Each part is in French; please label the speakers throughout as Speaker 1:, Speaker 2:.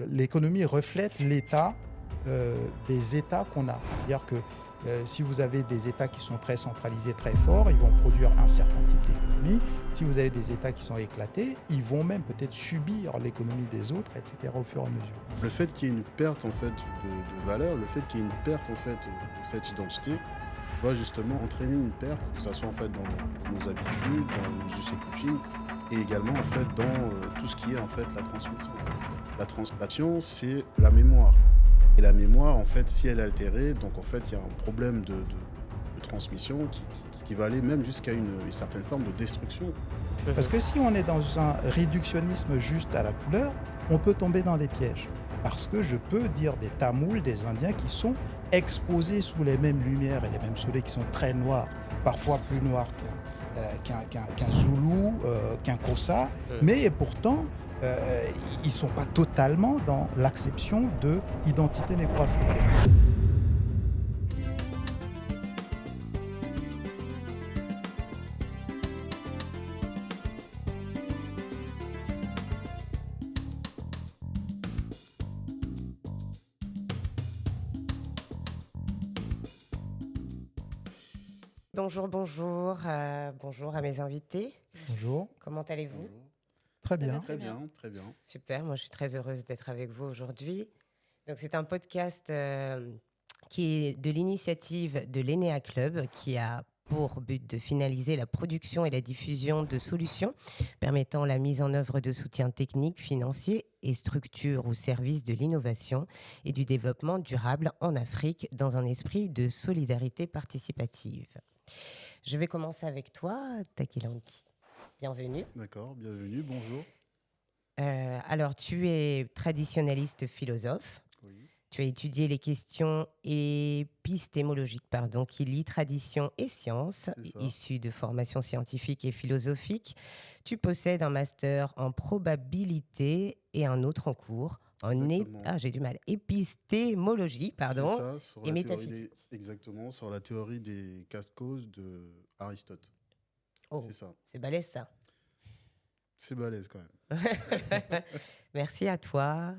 Speaker 1: l'économie reflète l'état des États qu'on a. C'est-à-dire que si vous avez des États qui sont très centralisés, très forts, ils vont produire un certain type d'économie. Si vous avez des États qui sont éclatés, ils vont même peut-être subir l'économie des autres, etc. au fur et à mesure.
Speaker 2: Le fait qu'il y ait une perte en fait de valeur, le fait qu'il y ait une perte en fait de cette identité, va justement entraîner une perte, que ce soit en fait dans nos habitudes, dans nos us et coutumes, et également en fait dans tout ce qui est en fait la transmission. La transmission, c'est la mémoire. Et la mémoire, en fait, si elle est altérée, donc en fait, il y a un problème de transmission qui va aller même jusqu'à une certaine forme de destruction.
Speaker 1: Parce que si on est dans un réductionnisme juste à la couleur, on peut tomber dans des pièges. Parce que je peux dire des Tamouls, des Indiens qui sont exposés sous les mêmes lumières et les mêmes soleils, qui sont très noirs, parfois plus noirs qu'un Zoulou, qu'un Kossa, mais pourtant, ils ne sont pas totalement dans l'acception de l'identité négro-africaine.
Speaker 3: Bonjour, bonjour. Bonjour à mes invités.
Speaker 1: Bonjour.
Speaker 3: Comment allez-vous ?
Speaker 2: Bonjour.
Speaker 1: Très bien.
Speaker 2: Très bien, très bien.
Speaker 3: Super, moi je suis très heureuse d'être avec vous aujourd'hui. Donc c'est un podcast qui est de l'initiative de l'ENEA Club qui a pour but de finaliser la production et la diffusion de solutions permettant la mise en œuvre de soutiens techniques, financiers et structures au service de l'innovation et du développement durable en Afrique dans un esprit de solidarité participative. Je vais commencer avec toi, Takilanki. Bienvenue.
Speaker 2: D'accord, bienvenue, bonjour.
Speaker 3: Alors, tu es traditionnaliste philosophe.
Speaker 2: Oui.
Speaker 3: Tu as étudié les questions épistémologiques qui lient tradition et science,
Speaker 2: C'est ça.
Speaker 3: issues de formations scientifiques et philosophiques. Tu possèdes un master en probabilité et un autre en cours en épistémologie,
Speaker 2: C'est ça, sur
Speaker 3: et
Speaker 2: la théorie
Speaker 3: métaphysique.
Speaker 2: exactement, sur la théorie des causes de Aristote.
Speaker 3: Oh,
Speaker 2: C'est ça.
Speaker 3: c'est balèze ça.
Speaker 2: C'est balèze quand même.
Speaker 3: Merci à toi.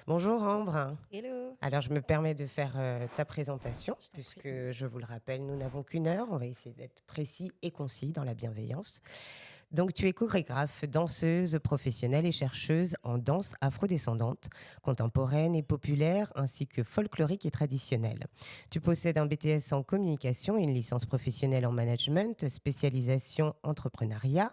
Speaker 3: Bonjour Ambre.
Speaker 4: Hello.
Speaker 3: Alors, je me permets de faire ta présentation,
Speaker 4: Je t'en
Speaker 3: puisque,
Speaker 4: prie.
Speaker 3: je vous le rappelle, nous n'avons qu'une heure. On va essayer d'être précis et concis dans la bienveillance. Donc, tu es chorégraphe, danseuse professionnelle et chercheuse en danse afrodescendante, contemporaine et populaire, ainsi que folklorique et traditionnelle. Tu possèdes un BTS en communication et une licence professionnelle en management, spécialisation entrepreneuriat.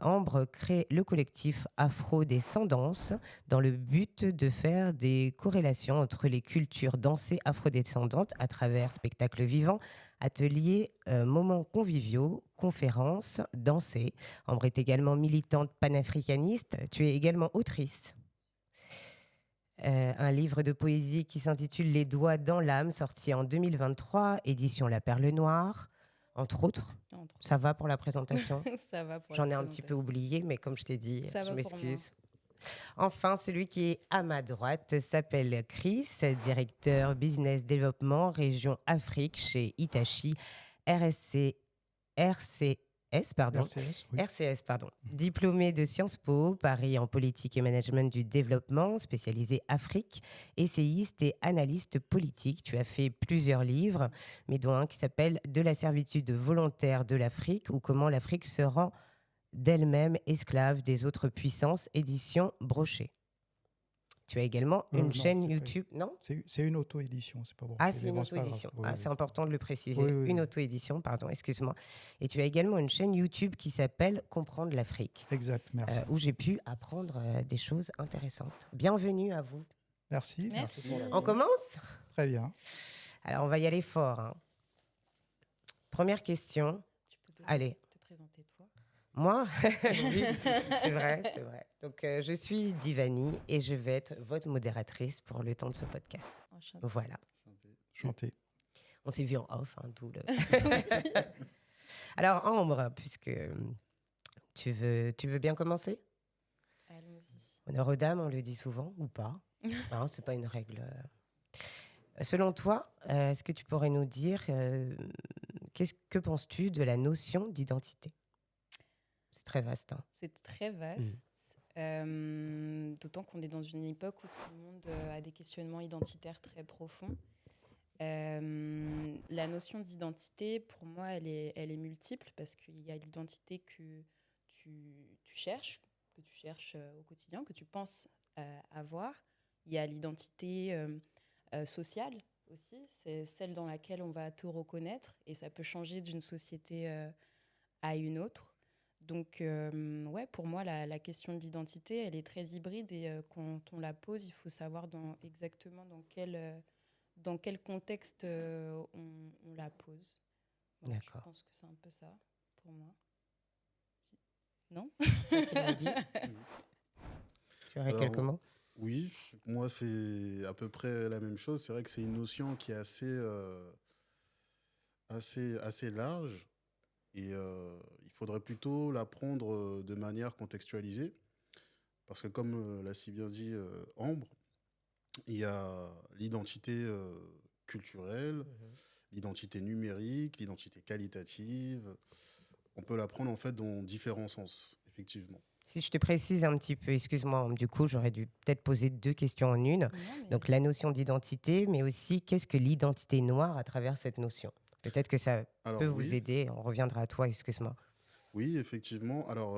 Speaker 3: Ambre crée le collectif Afrodescendance dans le but de faire des corrélations entre les cultures dansées afrodescendantes à travers spectacles vivants, ateliers, moments conviviaux, conférences, dansées. Ambre est également militante panafricaniste. Tu es également autrice. Un livre de poésie qui s'intitule Les doigts dans l'âme, sorti en 2023, édition La Perle Noire, entre autres. Ça va pour la présentation ?
Speaker 4: Ça va pour
Speaker 3: J'en ai
Speaker 4: la
Speaker 3: un petit peu
Speaker 4: présentation.
Speaker 3: oublié, mais comme je t'ai dit,
Speaker 4: Ça
Speaker 3: je
Speaker 4: va pour
Speaker 3: m'excuse. Enfin, celui qui est à ma droite s'appelle Chris, directeur business développement région Afrique chez Hitachi RCS, pardon. Diplômé de Sciences Po, Paris en politique et management du développement, spécialisé Afrique, essayiste et analyste politique. Tu as fait plusieurs livres, mais dont un qui s'appelle De la servitude volontaire de l'Afrique ou comment l'Afrique se rend d'elle-même esclave des autres puissances, édition Brochet. Tu as également une chaîne YouTube, non ?
Speaker 1: C'est une auto-édition, c'est pas bon.
Speaker 3: Ah, c'est une auto-édition. C'est important de le préciser.
Speaker 1: Oui.
Speaker 3: Une auto-édition, pardon, excuse-moi. Et tu as également une chaîne YouTube qui s'appelle Comprendre l'Afrique.
Speaker 1: Exact, merci.
Speaker 3: Où j'ai pu apprendre des choses intéressantes. Bienvenue à vous.
Speaker 1: Merci.
Speaker 4: Merci.
Speaker 3: On commence ?
Speaker 1: Très bien.
Speaker 3: Alors, on va y aller fort. Hein. Première question.
Speaker 4: Tu peux
Speaker 3: Allez.
Speaker 4: te présenter toi.
Speaker 3: Moi, oui, c'est vrai. Donc, je suis Divani et je vais être votre modératrice pour le temps de ce podcast.
Speaker 4: Enchantée.
Speaker 3: Voilà.
Speaker 1: Chanté.
Speaker 3: On s'est vu en off, tout le... Alors, Ambre, puisque tu veux bien commencer ?
Speaker 4: Allons-y.
Speaker 3: Honneur aux dames, on le dit souvent, ou pas. Non, c'est pas une règle. Selon toi, est-ce que tu pourrais nous dire que penses-tu de la notion d'identité ? C'est très vaste. Hein.
Speaker 4: C'est très vaste. D'autant qu'on est dans une époque où tout le monde a des questionnements identitaires très profonds. La notion d'identité, pour moi, elle est multiple parce qu'il y a l'identité que tu cherches, au quotidien, que tu penses avoir. Il y a l'identité sociale aussi, c'est celle dans laquelle on va te reconnaître et ça peut changer d'une société à une autre. Donc, ouais, pour moi, la question de l'identité, elle est très hybride et quand on la pose, il faut savoir exactement dans quel contexte on la pose. Voilà, je
Speaker 3: D'accord.
Speaker 4: pense que c'est un peu ça pour moi. Non?
Speaker 3: C'est toi qui l'as dit. Tu aurais quelques mots?
Speaker 2: Oui, moi c'est à peu près la même chose. C'est vrai que c'est une notion qui est assez large et il faudrait plutôt la prendre de manière contextualisée. Parce que comme l'a si bien dit Ambre, il y a l'identité culturelle, l'identité numérique, l'identité qualitative. On peut la prendre en fait dans différents sens, effectivement.
Speaker 3: Si je te précise un petit peu, excuse-moi, du coup, j'aurais dû peut-être poser 2 questions en une.
Speaker 4: Non, mais
Speaker 3: Donc, la notion d'identité, mais aussi qu'est-ce que l'identité noire à travers cette notion? Peut-être que ça
Speaker 2: Alors
Speaker 3: peut vous
Speaker 2: oui,
Speaker 3: aider. On reviendra à toi, excuse-moi.
Speaker 2: oui, effectivement. Alors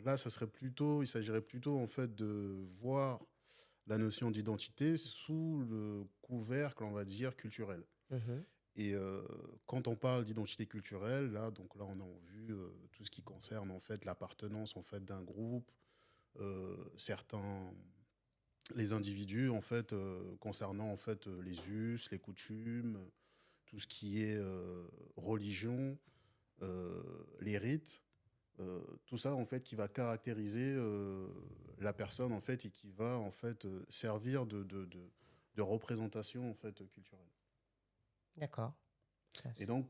Speaker 2: là, il s'agirait plutôt en fait de voir la notion d'identité sous le couvercle, on va dire, culturel.
Speaker 3: Mhm.
Speaker 2: Et quand on parle d'identité culturelle, là, on a en vue tout ce qui concerne en fait l'appartenance en fait d'un groupe, certains, les individus en fait concernant en fait les us, les coutumes, tout ce qui est religion, les rites, tout ça en fait qui va caractériser la personne en fait et qui va en fait servir de représentation en fait culturelle.
Speaker 3: D'accord. Ça,
Speaker 2: Et donc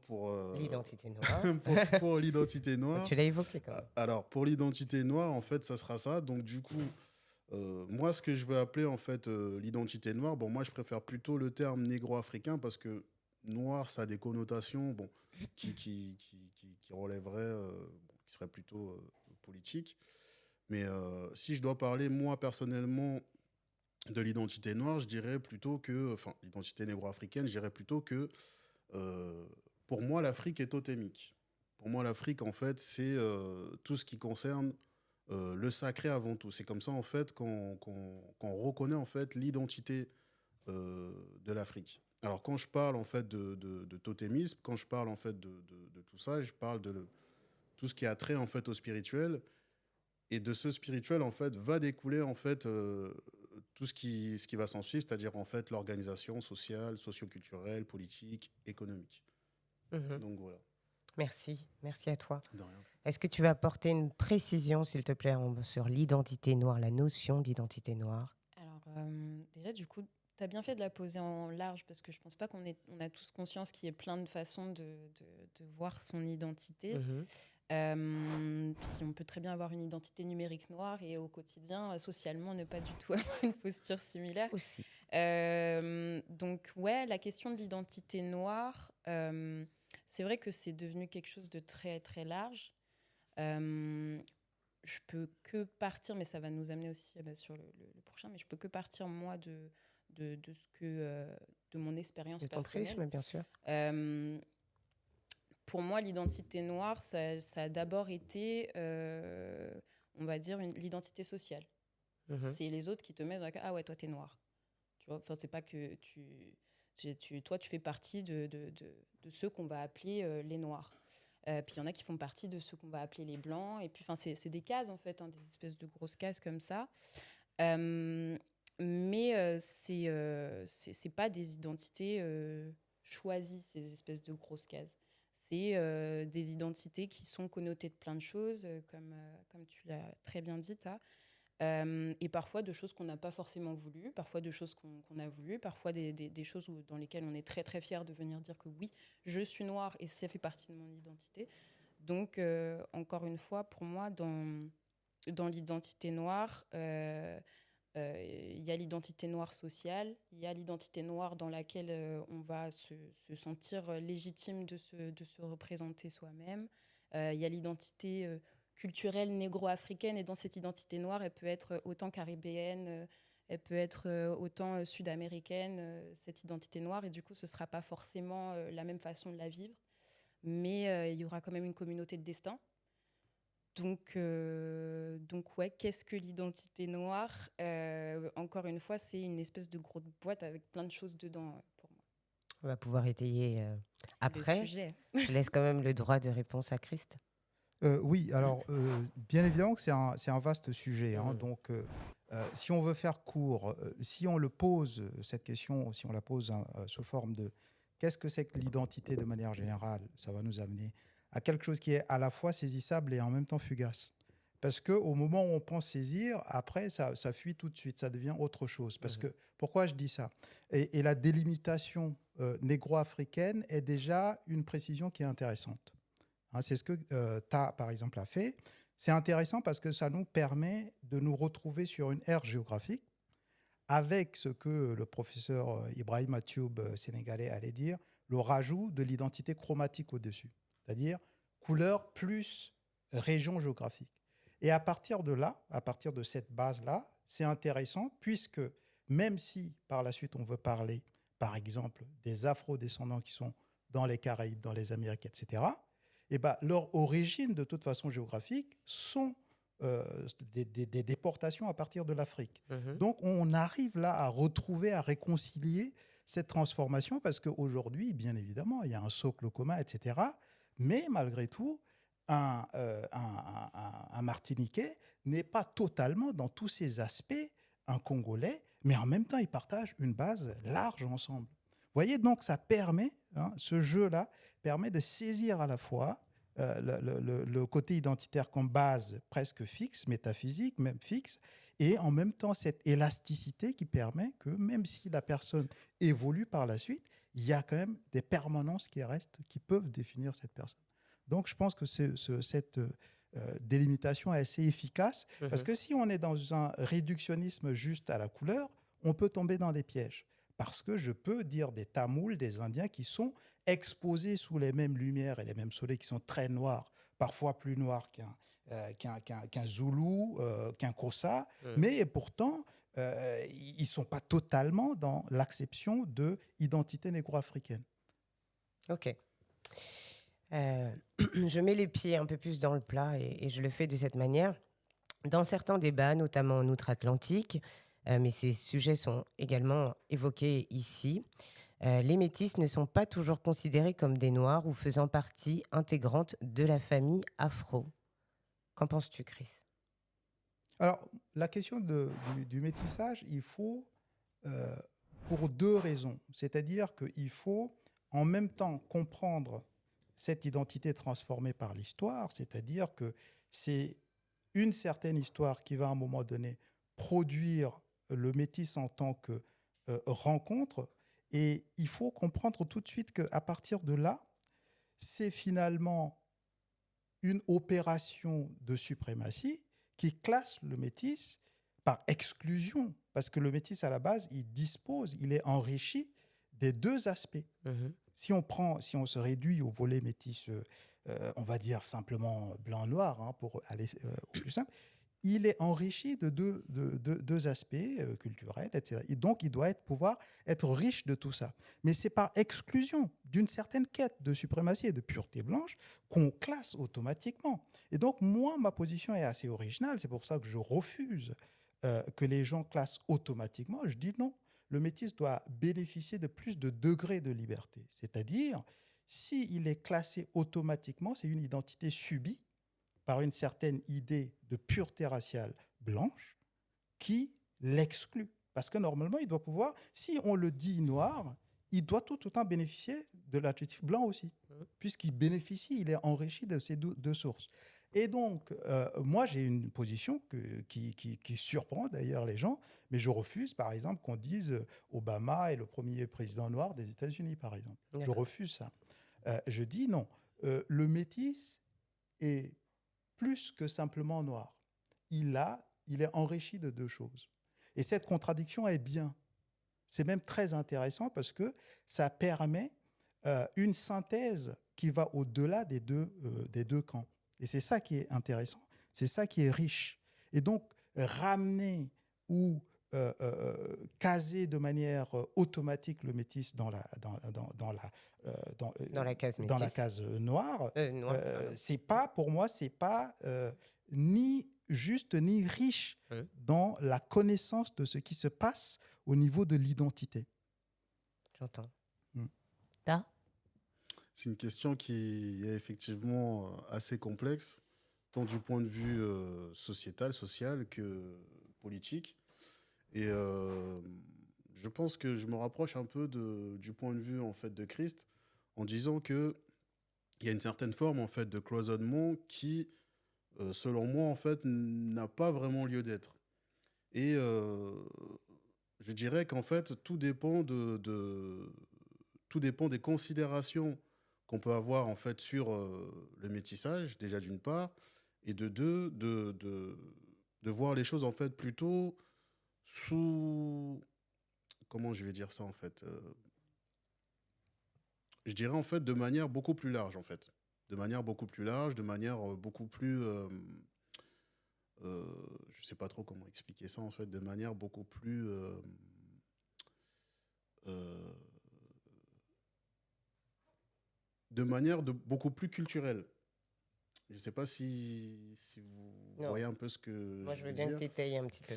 Speaker 3: l'identité noire.
Speaker 2: pour l'identité noire,
Speaker 3: Tu l'as évoqué quand même.
Speaker 2: alors pour l'identité noire en fait ça sera ça. Donc du coup moi ce que je veux appeler en fait l'identité noire, bon moi je préfère plutôt le terme négro-africain parce que noir ça a des connotations bon qui relèveraient qui seraient plutôt politiques. Mais si je dois parler moi personnellement de l'identité noire, je dirais plutôt que, enfin l'identité négro-africaine, je dirais plutôt que euh, pour moi, l'Afrique est totémique. Pour moi, l'Afrique, en fait, c'est tout ce qui concerne le sacré avant tout. C'est comme ça, en fait, qu'on reconnaît, en fait, l'identité de l'Afrique. Alors, quand je parle, en fait, de totémisme, quand je parle, en fait, de tout ça, je parle de tout ce qui a trait, en fait, au spirituel. Et de ce spirituel, en fait, va découler, en fait, tout ce qui va s'en suivre, c'est-à-dire, en fait, l'organisation sociale, socio-culturelle, politique, économique.
Speaker 3: Mhm.
Speaker 2: Donc voilà,
Speaker 3: Merci à toi.
Speaker 2: de rien.
Speaker 3: Est-ce que tu vas apporter une précision, s'il te plaît, sur l'identité noire, la notion d'identité noire?
Speaker 4: alors, déjà, du coup, tu as bien fait de la poser en large parce que je pense pas on a tous conscience qu'il y ait plein de façons de voir son identité.
Speaker 3: Mhm.
Speaker 4: Puis on peut très bien avoir une identité numérique noire et au quotidien, socialement, ne pas du tout avoir une posture similaire.
Speaker 3: Aussi.
Speaker 4: Donc, ouais, la question de l'identité noire, c'est vrai que c'est devenu quelque chose de très, très large. Je peux que partir, mais ça va nous amener aussi sur le prochain, mais je peux que partir, moi, de ce de mon expérience
Speaker 3: De ton
Speaker 4: personnelle.
Speaker 3: prisme, bien sûr.
Speaker 4: Pour moi, l'identité noire, ça a d'abord été, on va dire, l'identité sociale.
Speaker 3: Mhm.
Speaker 4: C'est les autres qui te mettent dans la case, ah ouais, toi, t'es noir. Tu vois, enfin, c'est pas que toi, tu fais partie de ceux qu'on va appeler les noirs. Puis il y en a qui font partie de ceux qu'on va appeler les blancs. Et puis, enfin, c'est des cases, en fait, hein, des espèces de grosses cases comme ça. Mais c'est pas des identités choisies, ces espèces de grosses cases. C'est des identités qui sont connotées de plein de choses, comme tu l'as très bien dit, et parfois de choses qu'on n'a pas forcément voulu, parfois de choses qu'on a voulu, parfois des choses dans lesquelles on est très très fier de venir dire que oui, je suis noire et ça fait partie de mon identité. Donc, encore une fois, pour moi, dans l'identité noire, il y a l'identité noire sociale, il y a l'identité noire dans laquelle on va se sentir légitime de se représenter soi-même. Il y a l'identité culturelle négro-africaine. Et dans cette identité noire, elle peut être autant caribéenne, elle peut être autant sud-américaine, cette identité noire. Et du coup, ce ne sera pas forcément la même façon de la vivre. Mais il y aura quand même une communauté de destin. Donc ouais, qu'est-ce que l'identité noire? Encore une fois, c'est une espèce de grosse boîte avec plein de choses dedans pour moi.
Speaker 3: On va pouvoir étayer
Speaker 4: Le
Speaker 3: après.
Speaker 4: sujet.
Speaker 3: Je laisse quand même le droit de réponse à Christ.
Speaker 1: Oui, alors bien évidemment que c'est un vaste sujet, hein. Donc, si on veut faire court, si on le pose, cette question, si on la pose sous forme de qu'est-ce que c'est que l'identité de manière générale, ça va nous amener à quelque chose qui est à la fois saisissable et en même temps fugace. Parce qu'au moment où on pense saisir, après, ça fuit tout de suite, ça devient autre chose. Parce que, pourquoi je dis ça? Et la délimitation négro-africaine est déjà une précision qui est intéressante. Hein, c'est ce que TAA, par exemple, a fait. C'est intéressant parce que ça nous permet de nous retrouver sur une aire géographique avec ce que le professeur Ibrahim Atioub, sénégalais, allait dire, le rajout de l'identité chromatique au-dessus, c'est-à-dire couleur plus région géographique. Et à partir de là, à partir de cette base-là, c'est intéressant puisque même si par la suite on veut parler, par exemple, des afro-descendants qui sont dans les Caraïbes, dans les Amériques, etc., eh ben, leurs origines, de toute façon géographique, sont des déportations à partir de l'Afrique. Donc, on arrive là à retrouver, à réconcilier cette transformation parce qu'aujourd'hui, bien évidemment, il y a un socle commun, etc. Mais malgré tout, un Martiniquais n'est pas totalement, dans tous ses aspects, un Congolais, mais en même temps, ils partagent une base large ensemble. Vous voyez, donc, ça permet, hein, ce jeu-là permet de saisir à la fois le côté identitaire comme base presque fixe, métaphysique, même fixe, et en même temps cette élasticité qui permet que même si la personne évolue par la suite, il y a quand même des permanences qui restent, qui peuvent définir cette personne. Donc je pense que cette délimitation est assez efficace, parce que si on est dans un réductionnisme juste à la couleur, on peut tomber dans des pièges. Parce que je peux dire des Tamouls, des Indiens qui sont exposés sous les mêmes lumières et les mêmes soleils, qui sont très noirs, parfois plus noirs qu'un Zoulou, qu'un Kossa, mais pourtant, ils ne sont pas totalement dans l'acception de l'identité négro-africaine.
Speaker 3: Ok. Je mets les pieds un peu plus dans le plat et je le fais de cette manière. Dans certains débats, notamment en outre-Atlantique, mais ces sujets sont également évoqués ici, les métis ne sont pas toujours considérés comme des noirs ou faisant partie intégrante de la famille afro. Qu'en penses-tu, Chris?
Speaker 1: Alors, la question du métissage, il faut pour deux raisons. C'est-à-dire qu'il faut en même temps comprendre cette identité transformée par l'histoire, c'est-à-dire que c'est une certaine histoire qui va à un moment donné produire le métis en tant que rencontre. Et il faut comprendre tout de suite qu'à partir de là, c'est finalement une opération de suprématie qui classe le métis par exclusion. Parce que le métis, à la base, il est enrichi des deux aspects. Si on se réduit au volet métis, on va dire simplement blanc-noir, hein, pour aller au plus simple, il est enrichi de deux aspects culturels, etc. Et donc, il doit pouvoir être riche de tout ça. Mais c'est par exclusion d'une certaine quête de suprématie et de pureté blanche qu'on classe automatiquement. Et donc, moi, ma position est assez originale. C'est pour ça que je refuse que les gens classent automatiquement. Je dis non. Le métis doit bénéficier de plus de degrés de liberté. C'est-à-dire, s'il est classé automatiquement, c'est une identité subie par une certaine idée de pureté raciale blanche qui l'exclut. Parce que normalement, il doit pouvoir, si on le dit noir, il doit tout autant bénéficier de l'adjectif blanc aussi, puisqu'il bénéficie, il est enrichi de ces deux sources. Et donc, moi, j'ai une position qui surprend d'ailleurs les gens, mais je refuse, par exemple, qu'on dise Obama est le premier président noir des États-Unis, par exemple. Je refuse ça. Je dis non. Le métis est plus que simplement noir. Il est enrichi de deux choses. Et cette contradiction est bien. C'est même très intéressant parce que ça permet une synthèse qui va au-delà des deux camps. Et c'est ça qui est intéressant. C'est ça qui est riche. Et donc, ramener ou caser de manière automatique le métis dans
Speaker 3: Dans la case
Speaker 1: dans la
Speaker 3: métisse.
Speaker 1: case noire,
Speaker 3: Noir, pardon.
Speaker 1: c'est pas, pour moi, c'est pas ni juste ni riche dans la connaissance de ce qui se passe au niveau de l'identité.
Speaker 3: J'entends.
Speaker 1: Mm.
Speaker 3: Ta
Speaker 2: C'est une question qui est effectivement assez complexe, tant du point de vue sociétal, social que politique. Et je pense que je me rapproche un peu du point de vue en fait de Christ en disant que il y a une certaine forme en fait de cloisonnement qui, selon moi en fait, n'a pas vraiment lieu d'être. Et je dirais qu'en fait tout dépend des considérations qu'on peut avoir en fait sur le métissage déjà d'une part et de deux de voir les choses en fait plutôt sous comment je vais dire ça en fait je dirais en fait de manière beaucoup plus large en fait de manière beaucoup plus large de manière beaucoup plus je sais pas trop comment expliquer ça en fait de manière beaucoup plus euh, de manière beaucoup plus culturelle. Je ne sais pas si vous
Speaker 3: Non.
Speaker 2: voyez un peu ce que
Speaker 3: Moi, je veux
Speaker 2: veux
Speaker 3: bien que
Speaker 2: dire.
Speaker 3: tu étayes un petit peu.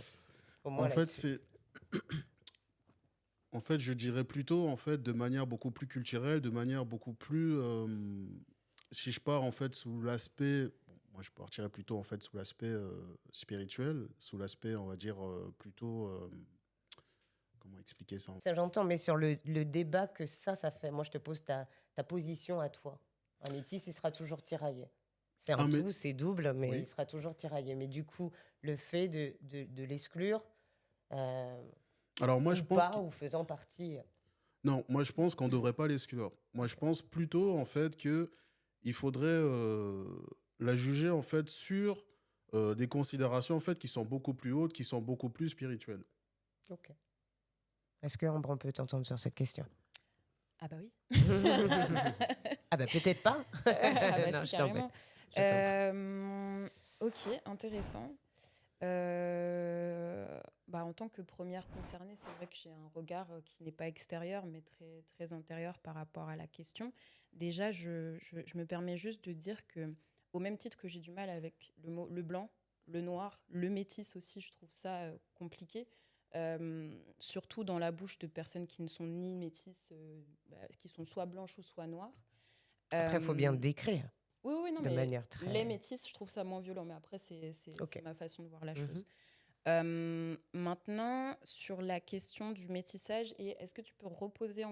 Speaker 3: Au moins
Speaker 2: En fait,
Speaker 3: là-dessus.
Speaker 2: en fait, je dirais plutôt en fait de manière beaucoup plus culturelle, de manière beaucoup plus. Si je pars en fait sous l'aspect, bon, moi je partirais plutôt en fait sous l'aspect spirituel, sous l'aspect on va dire plutôt. Comment expliquer ça?
Speaker 3: Ça, j'entends, mais sur le débat que ça fait, moi, je te pose ta position à toi. Un métis, il sera toujours tiraillé. C'est un
Speaker 2: Ah, mais
Speaker 3: tout, c'est double, mais
Speaker 2: oui.
Speaker 3: il sera toujours tiraillé. Mais du coup, le fait de l'exclure,
Speaker 2: Alors moi
Speaker 3: ou
Speaker 2: je pense
Speaker 3: pas, ou faisant partie.
Speaker 2: non, moi je pense qu'on ne devrait pas l'exclure. Moi je pense plutôt en fait que il faudrait la juger en fait sur des considérations en fait qui sont beaucoup plus hautes, qui sont beaucoup plus spirituelles.
Speaker 3: Ok. Est-ce que Ambre, on peut t'entendre sur cette question?
Speaker 4: Ah bah oui.
Speaker 3: Ah bah peut-être pas.
Speaker 4: Ah bah
Speaker 3: Non,
Speaker 4: si,
Speaker 3: je t'embête.
Speaker 4: carrément. Ok, intéressant. En tant que première concernée, c'est vrai que j'ai un regard qui n'est pas extérieur, mais très, très intérieur par rapport à la question. Déjà, je me permets juste de dire que, au même titre que j'ai du mal avec le mot le blanc, le noir, le métis aussi, je trouve ça compliqué. Surtout dans la bouche de personnes qui ne sont ni métisses, qui sont soit blanches ou soit noires.
Speaker 3: Après, il faut bien
Speaker 4: Euh,
Speaker 3: décrire
Speaker 4: oui, non,
Speaker 3: de
Speaker 4: mais
Speaker 3: manière très...
Speaker 4: les métis, je trouve ça moins violent, mais après,
Speaker 3: Ok.
Speaker 4: c'est ma façon de voir la
Speaker 3: Mhm.
Speaker 4: chose. Maintenant, sur la question du métissage, et est-ce que tu peux reposer,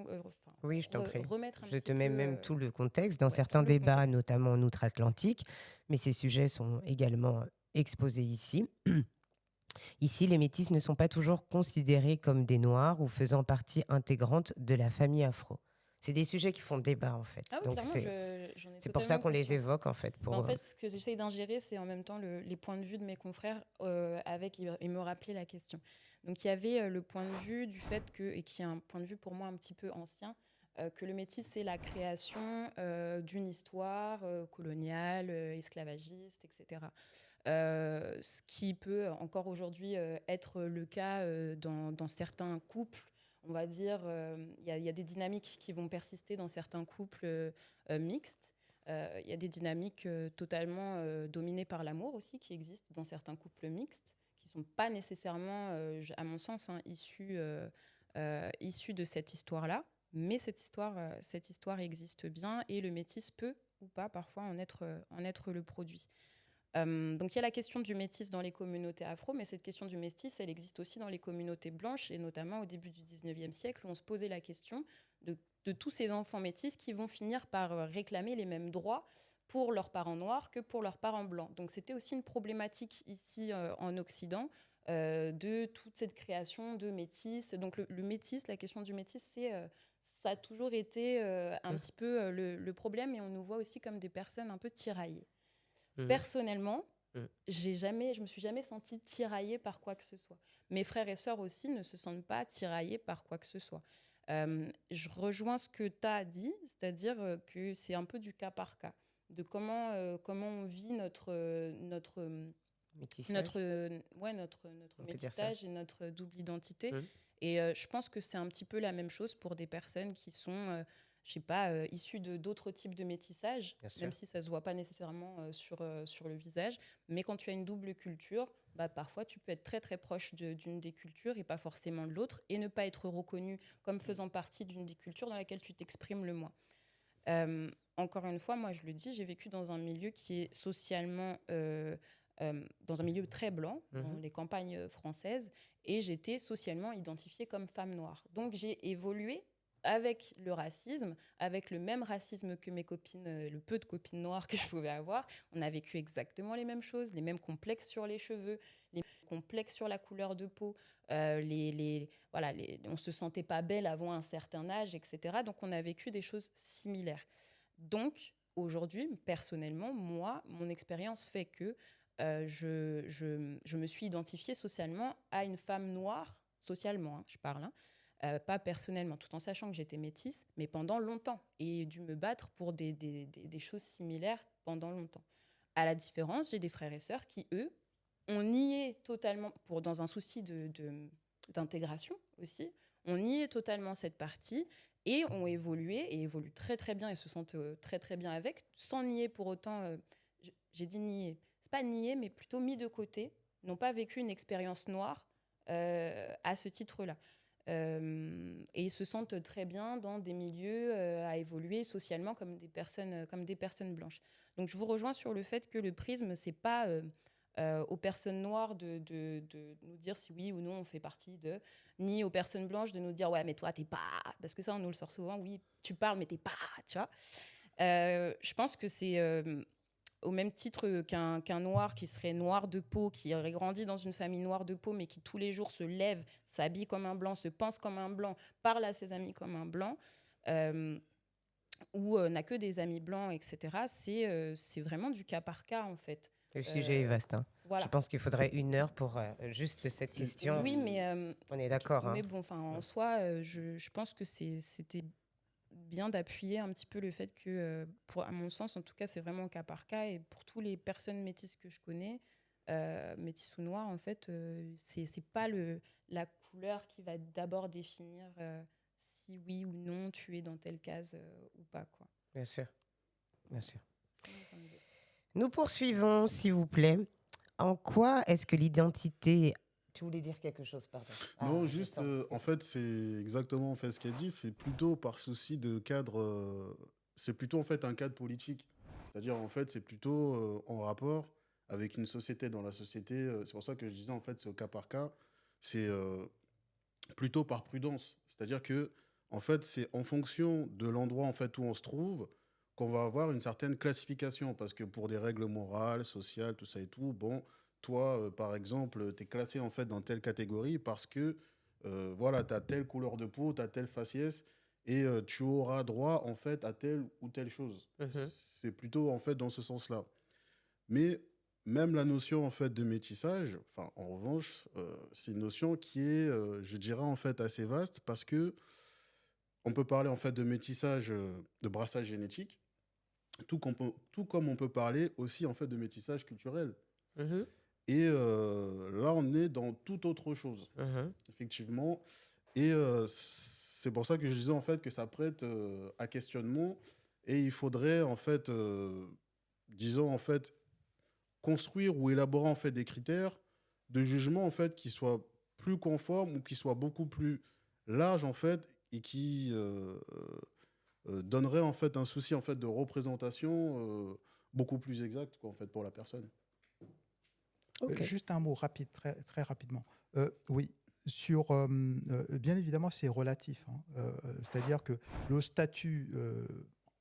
Speaker 3: Oui, je t'en prie.
Speaker 4: remettre un
Speaker 3: Je
Speaker 4: petit
Speaker 3: te
Speaker 4: peu
Speaker 3: mets même tout le contexte. Dans
Speaker 4: ouais,
Speaker 3: certains
Speaker 4: tout le
Speaker 3: débats,
Speaker 4: contexte.
Speaker 3: notamment en outre-Atlantique, mais ces sujets sont également exposés ici. Ici, les métis ne sont pas toujours considérés comme des noirs ou faisant partie intégrante de la famille afro. C'est des sujets qui font débat, en fait.
Speaker 4: Ah oui,
Speaker 3: Donc,
Speaker 4: clairement, j'en ai
Speaker 3: c'est pour ça
Speaker 4: totalement
Speaker 3: qu'on les
Speaker 4: conscience.
Speaker 3: évoque, en fait.
Speaker 4: En fait, ce que j'essaye d'ingérer, c'est en même temps les points de vue de mes confrères et me rappeler la question. Donc, il y avait le point de vue du fait que, et qui est un point de vue pour moi un petit peu ancien, que le métis, c'est la création d'une histoire coloniale, esclavagiste, etc. Ce qui peut encore aujourd'hui être le cas dans certains couples. On va dire, il y a des dynamiques qui vont persister dans certains couples mixtes. Il y a des dynamiques totalement dominées par l'amour aussi qui existent dans certains couples mixtes, qui ne sont pas nécessairement, à mon sens, issues de cette histoire-là. Mais cette histoire existe bien et le métis peut ou pas parfois en être le produit. Donc il y a la question du métis dans les communautés afro, mais cette question du métis, elle existe aussi dans les communautés blanches, et notamment au début du 19e siècle, où on se posait la question de tous ces enfants métis qui vont finir par réclamer les mêmes droits pour leurs parents noirs que pour leurs parents blancs. Donc c'était aussi une problématique ici en Occident, de toute cette création de métis. Donc le métis, la question du métis, ça a toujours été un petit peu le problème, et on nous voit aussi comme des personnes un peu tiraillées. Personnellement, je me suis jamais sentie tiraillée par quoi que ce soit. Mes frères et sœurs aussi ne se sentent pas tiraillés par quoi que ce soit. Je rejoins ce que tu as dit, c'est-à-dire que c'est un peu du cas par cas, de comment on vit
Speaker 3: Métissage.
Speaker 4: notre
Speaker 3: On peut dire ça.
Speaker 4: métissage et notre double identité.
Speaker 3: Mhm.
Speaker 4: Et je pense que c'est un petit peu la même chose pour des personnes qui sont, je sais pas, issues d'autres types de métissage,
Speaker 3: Bien sûr.
Speaker 4: même si ça se voit pas nécessairement sur le visage. Mais quand tu as une double culture, bah, parfois tu peux être très très proche d'une des cultures et pas forcément de l'autre, et ne pas être reconnu comme faisant partie d'une des cultures dans laquelle tu t'exprimes le moins. Encore une fois, moi je le dis, j'ai vécu dans un milieu qui est socialement, dans un milieu très blanc, dans
Speaker 3: Mhm.
Speaker 4: les campagnes françaises, et j'étais socialement identifiée comme femme noire. Donc j'ai évolué avec le racisme, avec le même racisme que mes copines, le peu de copines noires que je pouvais avoir. On a vécu exactement les mêmes choses, les mêmes complexes sur les cheveux, les mêmes complexes sur la couleur de peau, on se sentait pas belle avant un certain âge, etc. Donc on a vécu des choses similaires. Donc aujourd'hui, personnellement, moi, mon expérience fait que je me suis identifiée socialement à une femme noire, socialement, hein, je parle, hein, pas personnellement, tout en sachant que j'étais métisse, mais pendant longtemps, et dû me battre pour des choses similaires pendant longtemps. À la différence, j'ai des frères et sœurs qui, eux, ont nié totalement, dans un souci d'intégration aussi, ont nié totalement cette partie et ont évolué, et évoluent très très bien et se sentent très très bien avec, sans nier pour autant, j'ai dit nier, c'est pas nier, mais plutôt mis de côté, n'ont pas vécu une expérience noire à ce titre-là. Et ils se sentent très bien dans des milieux à évoluer socialement comme des personnes blanches. Donc je vous rejoins sur le fait que le prisme, c'est pas aux personnes noires de nous dire si oui ou non on fait partie de, ni aux personnes blanches de nous dire ouais mais toi t'es pas, parce que ça on nous le sort souvent, oui tu parles mais t'es pas, tu vois. Je pense que c'est au même titre qu'un noir qui serait noir de peau, qui aurait grandi dans une famille noire de peau, mais qui tous les jours se lève, s'habille comme un blanc, se pense comme un blanc, parle à ses amis comme un blanc, ou n'a que des amis blancs, etc. C'est vraiment du cas par cas, en fait.
Speaker 3: Le sujet est vaste, hein. Je
Speaker 4: Voilà.
Speaker 3: pense qu'il faudrait 1 heure pour juste cette
Speaker 2: C'est-
Speaker 3: question.
Speaker 4: Oui, mais,
Speaker 3: On est d'accord, hein.
Speaker 4: mais bon, en soi, je pense que c'était bien d'appuyer un petit peu le fait que, à mon sens, en tout cas, c'est vraiment cas par cas. Et pour toutes les personnes métisses que je connais, métisses ou noires, en fait, c'est pas la couleur qui va d'abord définir si oui ou non tu es dans telle case ou pas, quoi.
Speaker 3: Bien sûr, bien sûr.
Speaker 4: C'est mon point de vue.
Speaker 3: Nous poursuivons, s'il vous plaît. En quoi est-ce que l'identité... Tu voulais dire quelque chose, pardon.
Speaker 2: Non,
Speaker 3: je
Speaker 2: juste,
Speaker 3: sens,
Speaker 2: en
Speaker 3: excuse-moi.
Speaker 2: fait, c'est exactement en fait, ce qu'elle dit. C'est plutôt par souci de cadre. C'est plutôt en fait un cadre politique. C'est-à-dire, en fait, c'est plutôt en rapport avec une société. Dans la société, c'est pour ça que je disais, en fait, c'est au cas par cas. C'est plutôt par prudence. C'est-à-dire que, en fait, c'est en fonction de l'endroit en fait, où on se trouve qu'on va avoir une certaine classification. Parce que pour des règles morales, sociales, tout ça et tout, bon, toi, par exemple, tu es classé en fait dans telle catégorie parce que voilà, tu as telle couleur de peau, tu as telle faciès et tu auras droit en fait à telle ou telle chose.
Speaker 3: Mhm.
Speaker 2: C'est plutôt en fait dans ce sens-là. Mais même la notion en fait de métissage, enfin en revanche, c'est une notion qui est, je dirais en fait assez vaste parce que on peut parler en fait de métissage, de brassage génétique, tout comme on peut parler aussi en fait de métissage culturel.
Speaker 3: Mhm.
Speaker 2: Et là, on est dans toute autre chose,
Speaker 3: Mhm.
Speaker 2: effectivement. Et c'est pour ça que je disais en fait que ça prête à questionnement. Et il faudrait en fait, disons en fait, construire ou élaborer en fait des critères de jugement en fait qui soient plus conformes ou qui soient beaucoup plus larges en fait et qui donneraient en fait un souci en fait de représentation beaucoup plus exact quoi, en fait pour la personne.
Speaker 3: Ok.
Speaker 1: Juste un mot rapide, très, très rapidement. Oui, bien évidemment, c'est relatif, hein. C'est-à-dire que le statut,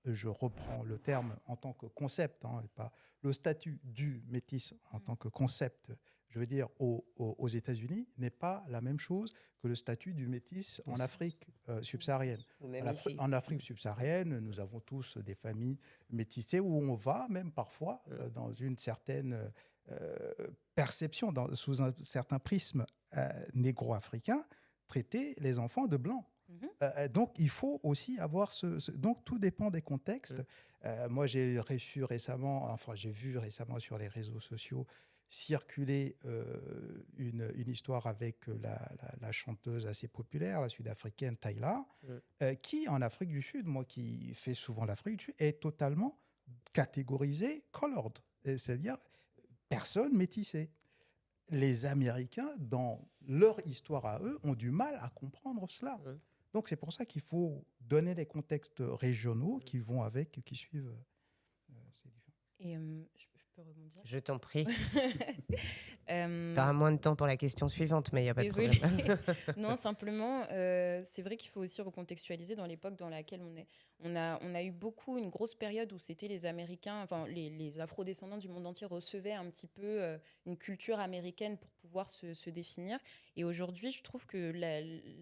Speaker 1: je reprends le terme en tant que concept, hein, et pas le statut du métis en tant que concept, je veux dire, aux États-Unis, n'est pas la même chose que le statut du métis en Afrique subsaharienne.
Speaker 3: Ou même ici.
Speaker 1: En Afrique subsaharienne, nous avons tous des familles métissées où on va même parfois dans une certaine perception, sous un certain prisme négro-africain, traiter les enfants de blancs. Donc, il faut aussi avoir Donc, tout dépend des contextes. Moi, j'ai vu récemment sur les réseaux sociaux circulé une histoire avec la chanteuse assez populaire, la sud-africaine Tyla, qui en Afrique du Sud, moi qui fais souvent l'Afrique du Sud, est totalement catégorisée colored, c'est-à-dire personne métissée. Les Américains, dans leur histoire à eux, ont du mal à comprendre cela. Donc c'est pour ça qu'il faut donner des contextes régionaux qui vont avec, qui suivent ces différents.
Speaker 4: Et je peux rebondir.
Speaker 3: Je t'en prie. T'auras moins de temps pour la question suivante, mais il n'y a pas
Speaker 4: Désolée.
Speaker 3: de problème.
Speaker 4: Non, simplement, c'est vrai qu'il faut aussi recontextualiser dans l'époque dans laquelle on est. On a eu une grosse période où c'était les Américains, enfin les afro-descendants du monde entier recevaient un petit peu une culture américaine pour pouvoir se définir. Et aujourd'hui, je trouve que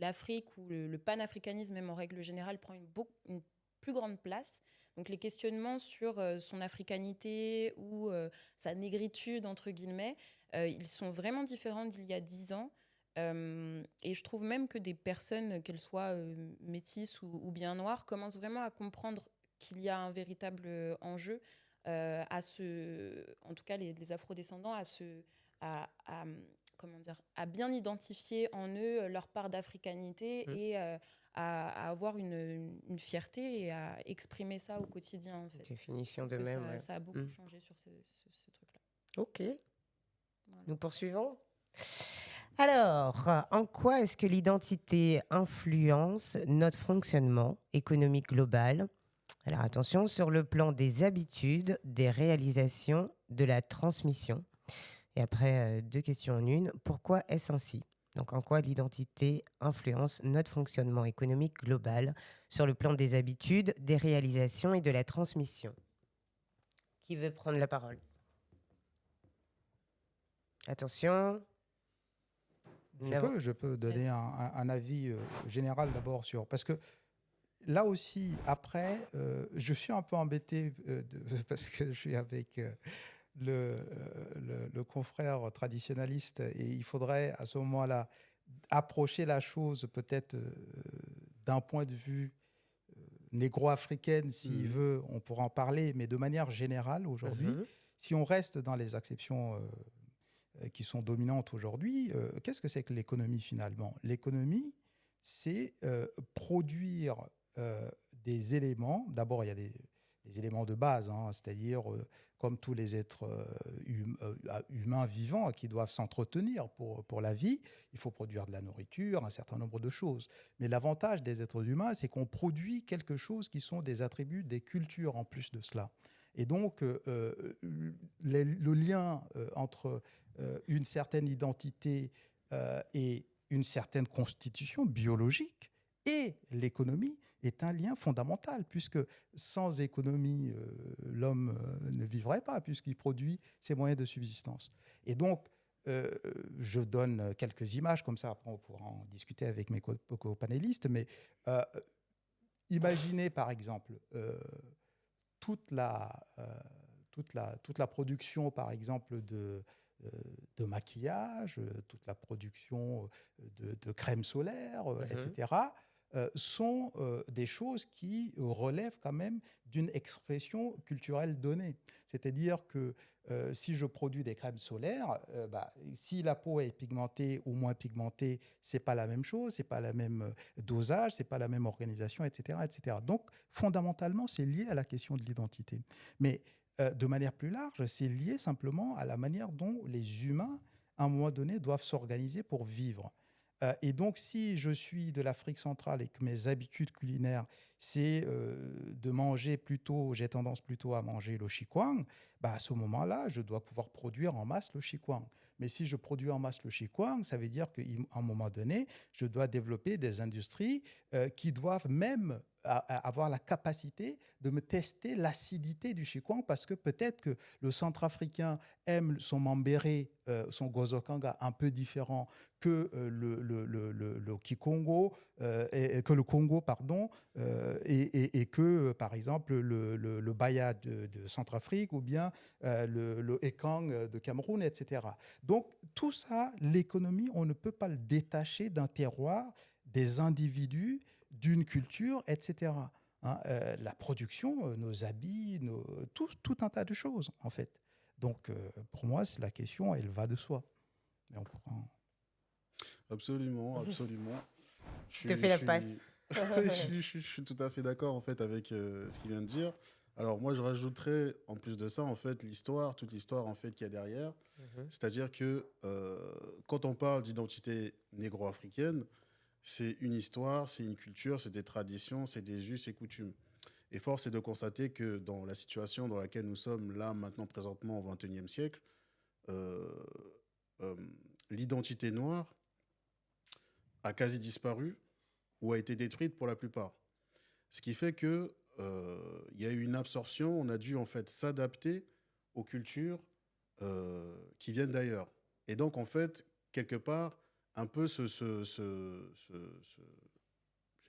Speaker 4: l'Afrique ou le panafricanisme, même en règle générale, prend une plus grande place. Donc les questionnements sur son africanité ou sa négritude, entre guillemets, ils sont vraiment différents d'il y a 10 ans. Et je trouve même que des personnes, qu'elles soient métisses ou bien noires, commencent vraiment à comprendre qu'il y a un véritable enjeu en tout cas les afrodescendants, à bien identifier en eux leur part d'africanité et à avoir une fierté et à exprimer ça au quotidien. En fait.
Speaker 3: Définition de
Speaker 4: Que
Speaker 3: même.
Speaker 4: ça a beaucoup changé sur ce truc-là.
Speaker 3: Ok.
Speaker 4: Voilà.
Speaker 3: Nous poursuivons. Alors, en quoi est-ce que l'identité influence notre fonctionnement économique global? Alors attention, sur le plan des habitudes, des réalisations, de la transmission. Et après, 2 questions en une. Pourquoi est-ce ainsi? Donc, en quoi l'identité influence notre fonctionnement économique global sur le plan des habitudes, des réalisations et de la transmission? Qui veut prendre la parole? Attention.
Speaker 1: Je peux donner un avis général d'abord sur... Parce que là aussi, après, je suis un peu embêté parce que je suis avec le confrère traditionnaliste et il faudrait à ce moment-là approcher la chose peut-être d'un point de vue négro-africaine, s'il veut, on pourra en parler, mais de manière générale aujourd'hui, si on reste dans les acceptions qui sont dominantes aujourd'hui, qu'est-ce que c'est que l'économie finalement? L'économie, c'est produire des éléments. D'abord, il y a des éléments de base, hein, c'est-à-dire comme tous les êtres humains vivants qui doivent s'entretenir pour la vie, il faut produire de la nourriture, un certain nombre de choses. Mais l'avantage des êtres humains, c'est qu'on produit quelque chose qui sont des attributs des cultures en plus de cela. Et donc, le lien entre une certaine identité et une certaine constitution biologique et l'économie est un lien fondamental, puisque sans économie, l'homme ne vivrait pas, puisqu'il produit ses moyens de subsistance. Et donc, je donne quelques images, comme ça, après on pourra en discuter avec mes co-panélistes, mais imaginez par exemple toute la production, par exemple, de maquillage, toute la production de crème solaire, etc., sont des choses qui relèvent quand même d'une expression culturelle donnée. C'est-à-dire que si je produis des crèmes solaires, si la peau est pigmentée ou moins pigmentée, c'est pas la même chose, c'est pas le même dosage, c'est pas la même organisation, etc., etc. Donc, fondamentalement, c'est lié à la question de l'identité. Mais de manière plus large, c'est lié simplement à la manière dont les humains, à un moment donné, doivent s'organiser pour vivre. Et donc, si je suis de l'Afrique centrale et que mes habitudes culinaires, c'est de manger plutôt, j'ai tendance plutôt à manger le chikwang, à ce moment-là, je dois pouvoir produire en masse le chikwang. Mais si je produis en masse le chikwang, ça veut dire qu'à un moment donné, je dois développer des industries qui doivent même avoir la capacité de me tester l'acidité du chikwang, parce que peut-être que le centrafricain aime son mambéré, son gozokanga un peu différent que le Kikongo, que le Congo, pardon, et que, par exemple, le Baya de Centrafrique ou bien le Ekang de Cameroun, etc. Donc, tout ça, l'économie, on ne peut pas le détacher d'un terroir, des individus, d'une culture, etc. Hein, la production, nos habits, tout un tas de choses, en fait. Donc, pour moi, c'est la question, elle va de soi. Mais on pourra...
Speaker 2: Absolument, absolument. Je
Speaker 3: Te
Speaker 2: suis,
Speaker 3: fais la
Speaker 2: je
Speaker 3: passe.
Speaker 2: suis, je suis tout à fait d'accord en fait avec ce qu'il vient de dire. Alors moi, je rajouterais en plus de ça en fait l'histoire, toute l'histoire en fait qu'il y a derrière.
Speaker 3: Mhm.
Speaker 2: C'est-à-dire que quand on parle d'identité négro-africaine, c'est une histoire, c'est une culture, c'est des traditions, c'est des us et coutumes. Et force est de constater que dans la situation dans laquelle nous sommes là maintenant présentement au XXIe siècle, euh, euh, l'identité noire a quasi disparu ou a été détruite pour la plupart. Ce qui fait que il y a eu une absorption, on a dû en fait s'adapter aux cultures qui viennent d'ailleurs. Et donc en fait, quelque part, un peu j'allais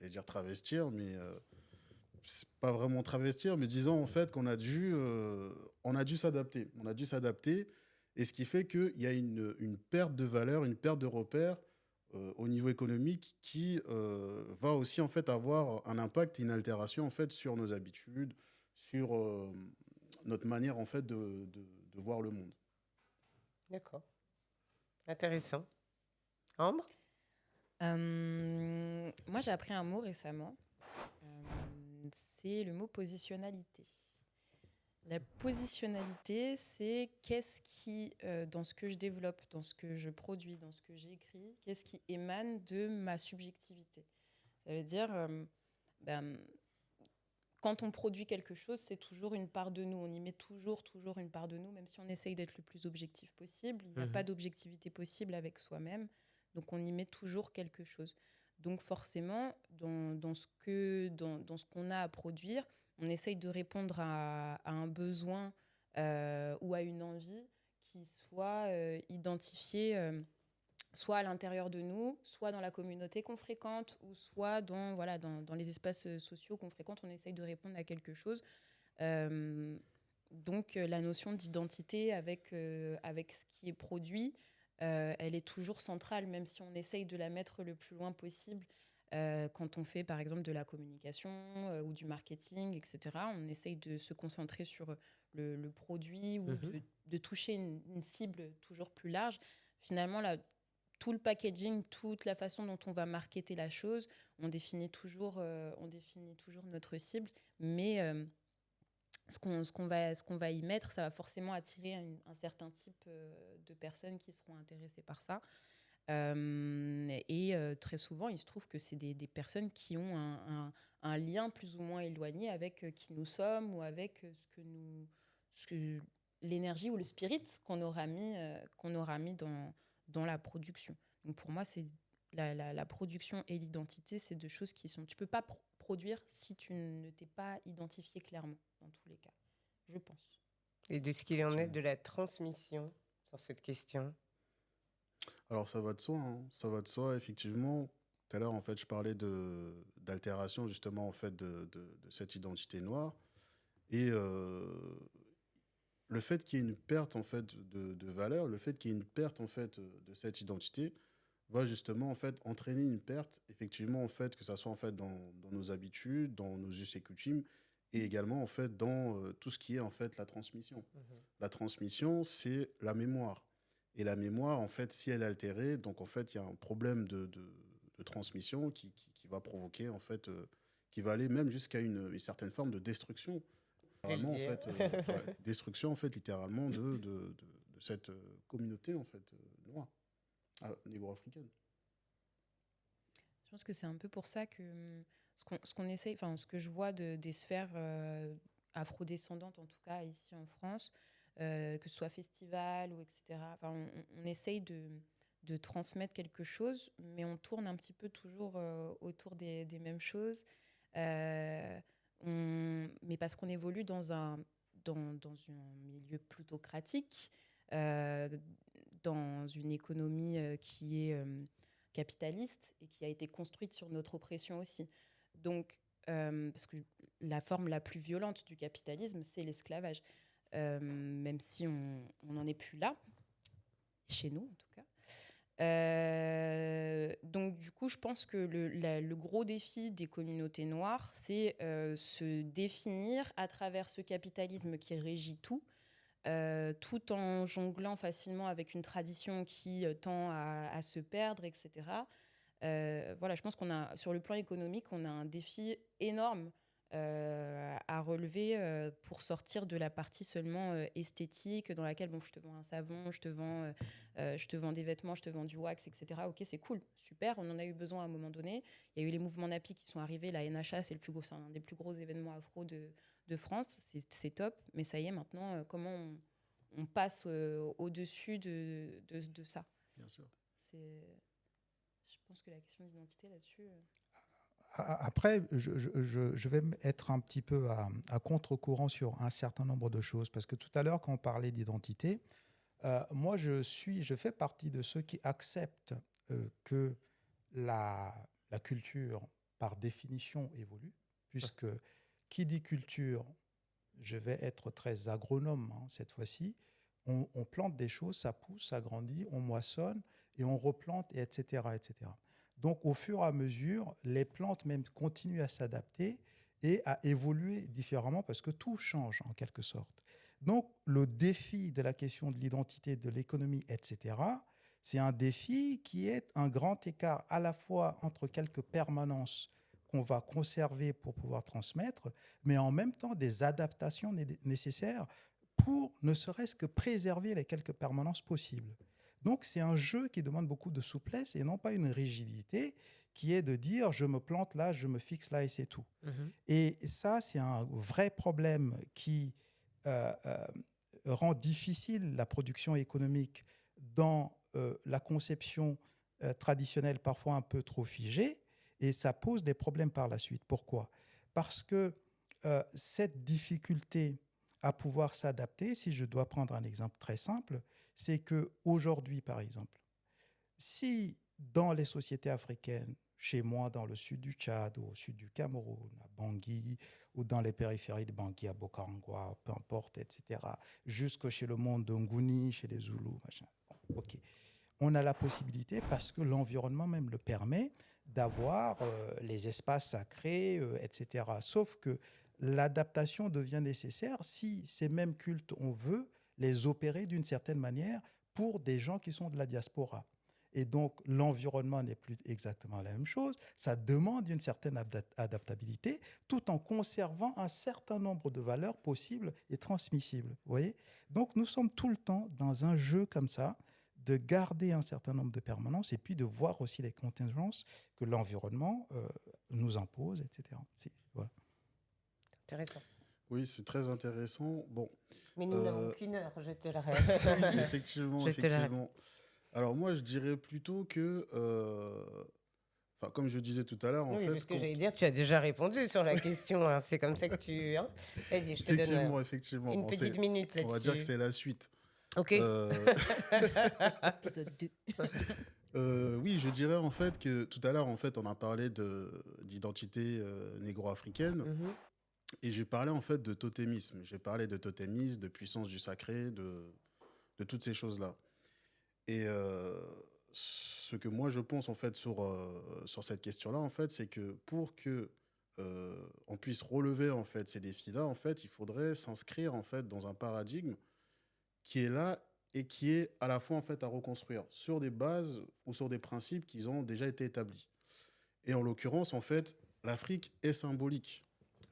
Speaker 2: dire travestir, mais c'est pas vraiment travestir, mais disons en fait qu'on on a dû s'adapter. On a dû s'adapter, et ce qui fait qu'il y a une perte de valeur, une perte de repères au niveau économique qui va aussi en fait avoir un impact, une altération en fait sur nos habitudes, sur notre manière en fait de voir le monde.
Speaker 3: D'accord. Intéressant. Ambre?
Speaker 4: Moi, j'ai appris un mot récemment. C'est le mot positionnalité. La positionnalité, c'est qu'est-ce qui, dans ce que je développe, dans ce que je produis, dans ce que j'écris, qu'est-ce qui émane de ma subjectivité. Ça veut dire, ben, quand on produit quelque chose, c'est toujours une part de nous. On y met toujours une part de nous, même si on essaye d'être le plus objectif possible. Il n'y a pas d'objectivité possible avec soi-même. Donc, on y met toujours quelque chose. Donc, forcément, dans ce qu'on a à produire, on essaye de répondre à un besoin ou à une envie qui soit identifiée soit à l'intérieur de nous, soit dans la communauté qu'on fréquente, ou soit dans les espaces sociaux qu'on fréquente, on essaye de répondre à quelque chose. Donc, la notion d'identité avec ce qui est produit, elle est toujours centrale, même si on essaye de la mettre le plus loin possible. Quand on fait, par exemple, de la communication ou du marketing, etc., on essaye de se concentrer sur le produit ou de toucher une cible toujours plus large. Finalement, tout le packaging, toute la façon dont on va marketer la chose, on définit toujours notre cible, mais ce qu'on va y mettre, ça va forcément attirer un certain type de personnes qui seront intéressées par ça. Très souvent, il se trouve que c'est des personnes qui ont un lien plus ou moins éloigné avec qui nous sommes ou avec l'énergie ou le spirit qu'on aura mis dans la production. Donc pour moi, c'est la production et l'identité, c'est deux choses qui sont... Tu peux pas produire si tu ne t'es pas identifié clairement, dans tous les cas, je pense.
Speaker 3: Et de ce qu'il en est de la transmission sur cette question?
Speaker 2: Alors ça va de soi, hein. Ça va de soi, effectivement. Tout à l'heure, en fait, je parlais d'altération justement en fait de cette identité noire, et le fait qu'il y ait une perte en fait de valeur, le fait qu'il y ait une perte en fait de cette identité, va justement en fait entraîner une perte, effectivement en fait que ça soit en fait dans nos habitudes, dans nos us et coutumes, et également en fait dans tout ce qui est en fait la transmission. La transmission, c'est la mémoire. Et la mémoire, en fait, si elle est altérée, donc en fait, il y a un problème de transmission qui va provoquer, en fait, qui va aller même jusqu'à une certaine forme de destruction. Littéralement, en fait, destruction, en fait, littéralement, de cette communauté, en fait, noire, négro-africaine.
Speaker 4: Je pense que c'est un peu pour ça que ce qu'on essaye, enfin, ce que je vois des sphères afrodescendantes, en tout cas ici en France, que ce soit festival ou etc. Enfin, on essaye de transmettre quelque chose, mais on tourne un petit peu toujours autour des mêmes choses. Mais parce qu'on évolue dans un milieu plutocratique, dans une économie qui est capitaliste et qui a été construite sur notre oppression aussi. Donc, parce que la forme la plus violente du capitalisme, c'est l'esclavage. Même si on n'en est plus là, chez nous en tout cas. Donc du coup, je pense que le gros défi des communautés noires, c'est se définir à travers ce capitalisme qui régit tout, tout en jonglant facilement avec une tradition qui tend à se perdre, etc. Voilà, je pense qu'on a, sur le plan économique, on a un défi énorme à relever pour sortir de la partie seulement esthétique dans laquelle bon, je te vends un savon, je te vends des vêtements, je te vends du wax, etc. Ok, c'est cool, super, on en a eu besoin à un moment donné. Il y a eu les mouvements NAPI qui sont arrivés, la NHA, c'est un des plus gros événements afro de France, c'est top, mais ça y est, maintenant, comment on passe au-dessus de ça.
Speaker 2: Bien sûr.
Speaker 4: Je pense que la question d'identité là-dessus...
Speaker 1: Après, je vais être un petit peu à contre-courant sur un certain nombre de choses, parce que tout à l'heure, quand on parlait d'identité, moi, je fais partie de ceux qui acceptent que la culture, par définition, évolue, puisque qui dit culture, je vais être très agronome cette fois-ci, on plante des choses, ça pousse, ça grandit, on moissonne et on replante, et etc., etc. Donc, au fur et à mesure, les plantes même continuent à s'adapter et à évoluer différemment parce que tout change en quelque sorte. Donc, le défi de la question de l'identité, de l'économie, etc., c'est un défi qui est un grand écart à la fois entre quelques permanences qu'on va conserver pour pouvoir transmettre, mais en même temps des adaptations nécessaires pour ne serait-ce que préserver les quelques permanences possibles. Donc, c'est un jeu qui demande beaucoup de souplesse et non pas une rigidité qui est de dire je me plante là, je me fixe là et c'est tout. Et ça, c'est un vrai problème qui rend difficile la production économique dans la conception traditionnelle, parfois un peu trop figée, et ça pose des problèmes par la suite. Pourquoi ? Parce que cette difficulté à pouvoir s'adapter, si je dois prendre un exemple très simple, c'est qu'aujourd'hui, par exemple, si dans les sociétés africaines, chez moi, dans le sud du Tchad, ou au sud du Cameroun, à Bangui, ou dans les périphéries de Bangui, à Bokarangwa, peu importe, etc., jusque chez le monde de Nguni, chez les Zoulous, machin. Bon, ok. On a la possibilité, parce que l'environnement même le permet, d'avoir les espaces sacrés, etc. Sauf que l'adaptation devient nécessaire si ces mêmes cultes, on veut les opérer d'une certaine manière pour des gens qui sont de la diaspora. Et donc, l'environnement n'est plus exactement la même chose. Ça demande une certaine adaptabilité tout en conservant un certain nombre de valeurs possibles et transmissibles. Vous voyez ? Donc, nous sommes tout le temps dans un jeu comme ça, de garder un certain nombre de permanences et puis de voir aussi les contingences que l'environnement nous impose, etc. Voilà.
Speaker 3: Intéressant.
Speaker 2: Oui, c'est très intéressant. Bon.
Speaker 3: Mais nous n'avons qu'une heure, je te le répète.
Speaker 2: Effectivement. Alors moi, je dirais plutôt que, comme je disais tout à l'heure, en
Speaker 3: oui,
Speaker 2: fait...
Speaker 3: parce que j'allais dire, tu as déjà répondu sur la question. Hein. C'est comme ça que tu... Hein. Vas-y, je te donne
Speaker 2: effectivement.
Speaker 3: une petite minute là-dessus.
Speaker 2: On va dire que c'est la suite.
Speaker 3: Ok.
Speaker 4: Épisode 2.
Speaker 2: Oui, je dirais en fait que tout à l'heure, en fait, on a parlé d'identité négro-africaine. Et j'ai parlé en fait de totémisme. J'ai parlé de totémisme, de puissance du sacré, de toutes ces choses-là. Et ce que moi je pense en fait sur cette question-là, en fait, c'est que pour que on puisse relever en fait ces défis-là, en fait, il faudrait s'inscrire en fait dans un paradigme qui est là et qui est à la fois en fait à reconstruire sur des bases ou sur des principes qui ont déjà été établis. Et en l'occurrence, en fait, l'Afrique est symbolique.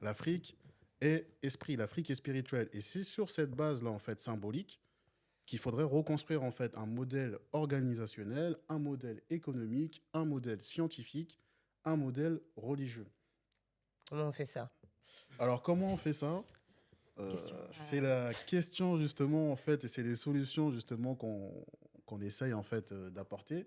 Speaker 2: L'Afrique est esprit, l'Afrique est spirituelle. Et c'est sur cette base-là, en fait, symbolique, qu'il faudrait reconstruire, en fait, un modèle organisationnel, un modèle économique, un modèle scientifique, un modèle religieux.
Speaker 3: Comment on fait ça ?
Speaker 2: Alors, comment on fait ça ? C'est la question, justement, en fait, et c'est les solutions, justement, qu'on essaye, en fait, d'apporter.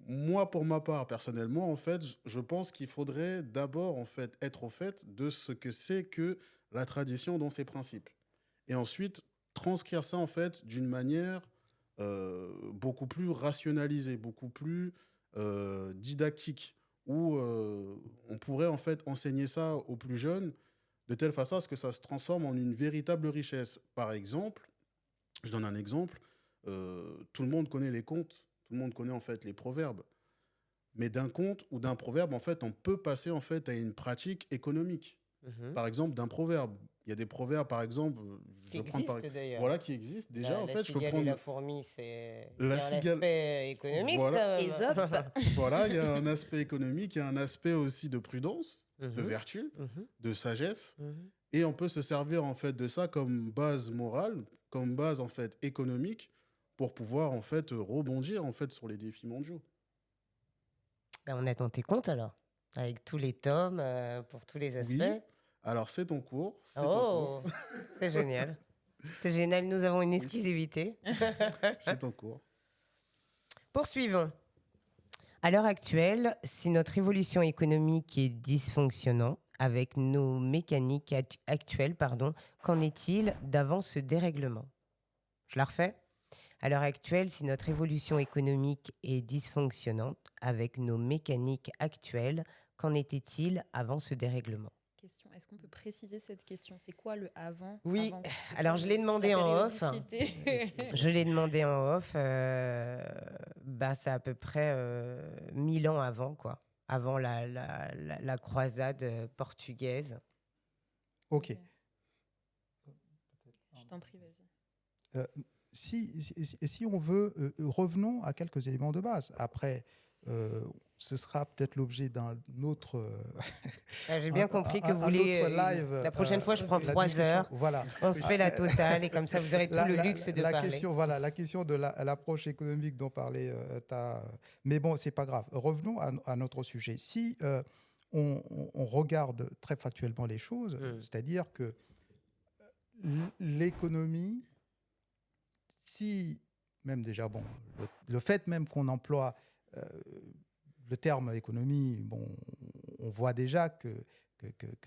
Speaker 2: Moi, pour ma part, personnellement, en fait, je pense qu'il faudrait d'abord, en fait, être au fait de ce que c'est que la tradition dans ses principes. Et ensuite, transcrire ça, en fait, d'une manière beaucoup plus rationalisée, beaucoup plus didactique, où on pourrait, en fait, enseigner ça aux plus jeunes de telle façon à ce que ça se transforme en une véritable richesse. Par exemple, je donne un exemple, tout le monde connaît les contes. Tout le monde connaît en fait les proverbes. Mais d'un conte ou d'un proverbe, en fait, on peut passer en fait à une pratique économique. Par exemple, d'un proverbe. Il y a des proverbes, par exemple,
Speaker 3: Qui existe d'ailleurs.
Speaker 2: voilà, qui existent déjà. En
Speaker 3: La
Speaker 2: fait, je peux
Speaker 3: cigale et
Speaker 2: prendre
Speaker 3: la fourmi, c'est il y
Speaker 2: la
Speaker 3: a un
Speaker 2: cigale.
Speaker 3: aspect économique
Speaker 2: Voilà.
Speaker 3: quand même.
Speaker 4: Ésope.
Speaker 2: Voilà, il y a un aspect économique, il y a un aspect aussi de prudence, de
Speaker 3: Mhm,
Speaker 2: vertu,
Speaker 3: mhm,
Speaker 2: de sagesse.
Speaker 3: mhm.
Speaker 2: Et on peut se servir en fait de ça comme base morale, comme base en fait économique, pour pouvoir en fait rebondir en fait sur les défis mondiaux.
Speaker 3: Ben, on a tenté compte alors, avec tous les tomes, pour tous les aspects.
Speaker 2: Oui. Alors c'est en cours, c'est en cours,
Speaker 3: Oh, c'est génial. C'est génial, nous avons une
Speaker 2: Oui.
Speaker 3: exclusivité.
Speaker 2: c'est en cours.
Speaker 3: Poursuivons. À l'heure actuelle, si notre évolution économique est dysfonctionnante avec nos mécaniques actuelles, qu'en est-il d'avant ce dérèglement? Je la refais. À l'heure actuelle, si notre évolution économique est dysfonctionnante avec nos mécaniques actuelles, qu'en était-il avant ce dérèglement?
Speaker 4: Question. Est-ce qu'on peut préciser cette question? C'est quoi le avant?
Speaker 3: Oui,
Speaker 4: Avant C'est
Speaker 3: alors
Speaker 4: quoi
Speaker 3: je l'ai
Speaker 4: la
Speaker 3: demandé en off.
Speaker 4: périodicité
Speaker 3: Je l'ai demandé en off. C'est à peu près 1000 ans avant, quoi. Avant la croisade portugaise.
Speaker 1: Ok.
Speaker 4: Je t'en prie, vas-y.
Speaker 1: Euh, si on veut, revenons à quelques éléments de base. Après, ce sera peut-être l'objet d'un autre.
Speaker 3: J'ai bien compris que vous
Speaker 1: un
Speaker 3: voulez.
Speaker 1: autre live.
Speaker 3: La prochaine fois, je prends
Speaker 1: la
Speaker 3: 3
Speaker 1: discussion.
Speaker 3: heures.
Speaker 1: Voilà.
Speaker 3: On se fait la totale et comme ça, vous aurez tout le luxe de
Speaker 1: la
Speaker 3: parler.
Speaker 1: question, voilà, la question de l'approche économique dont parlait mais bon, c'est pas grave. Revenons à notre sujet. Si on regarde très factuellement les choses, c'est-à-dire que l'économie, si même déjà, bon, le fait même qu'on emploie le terme économie, bon, on voit déjà que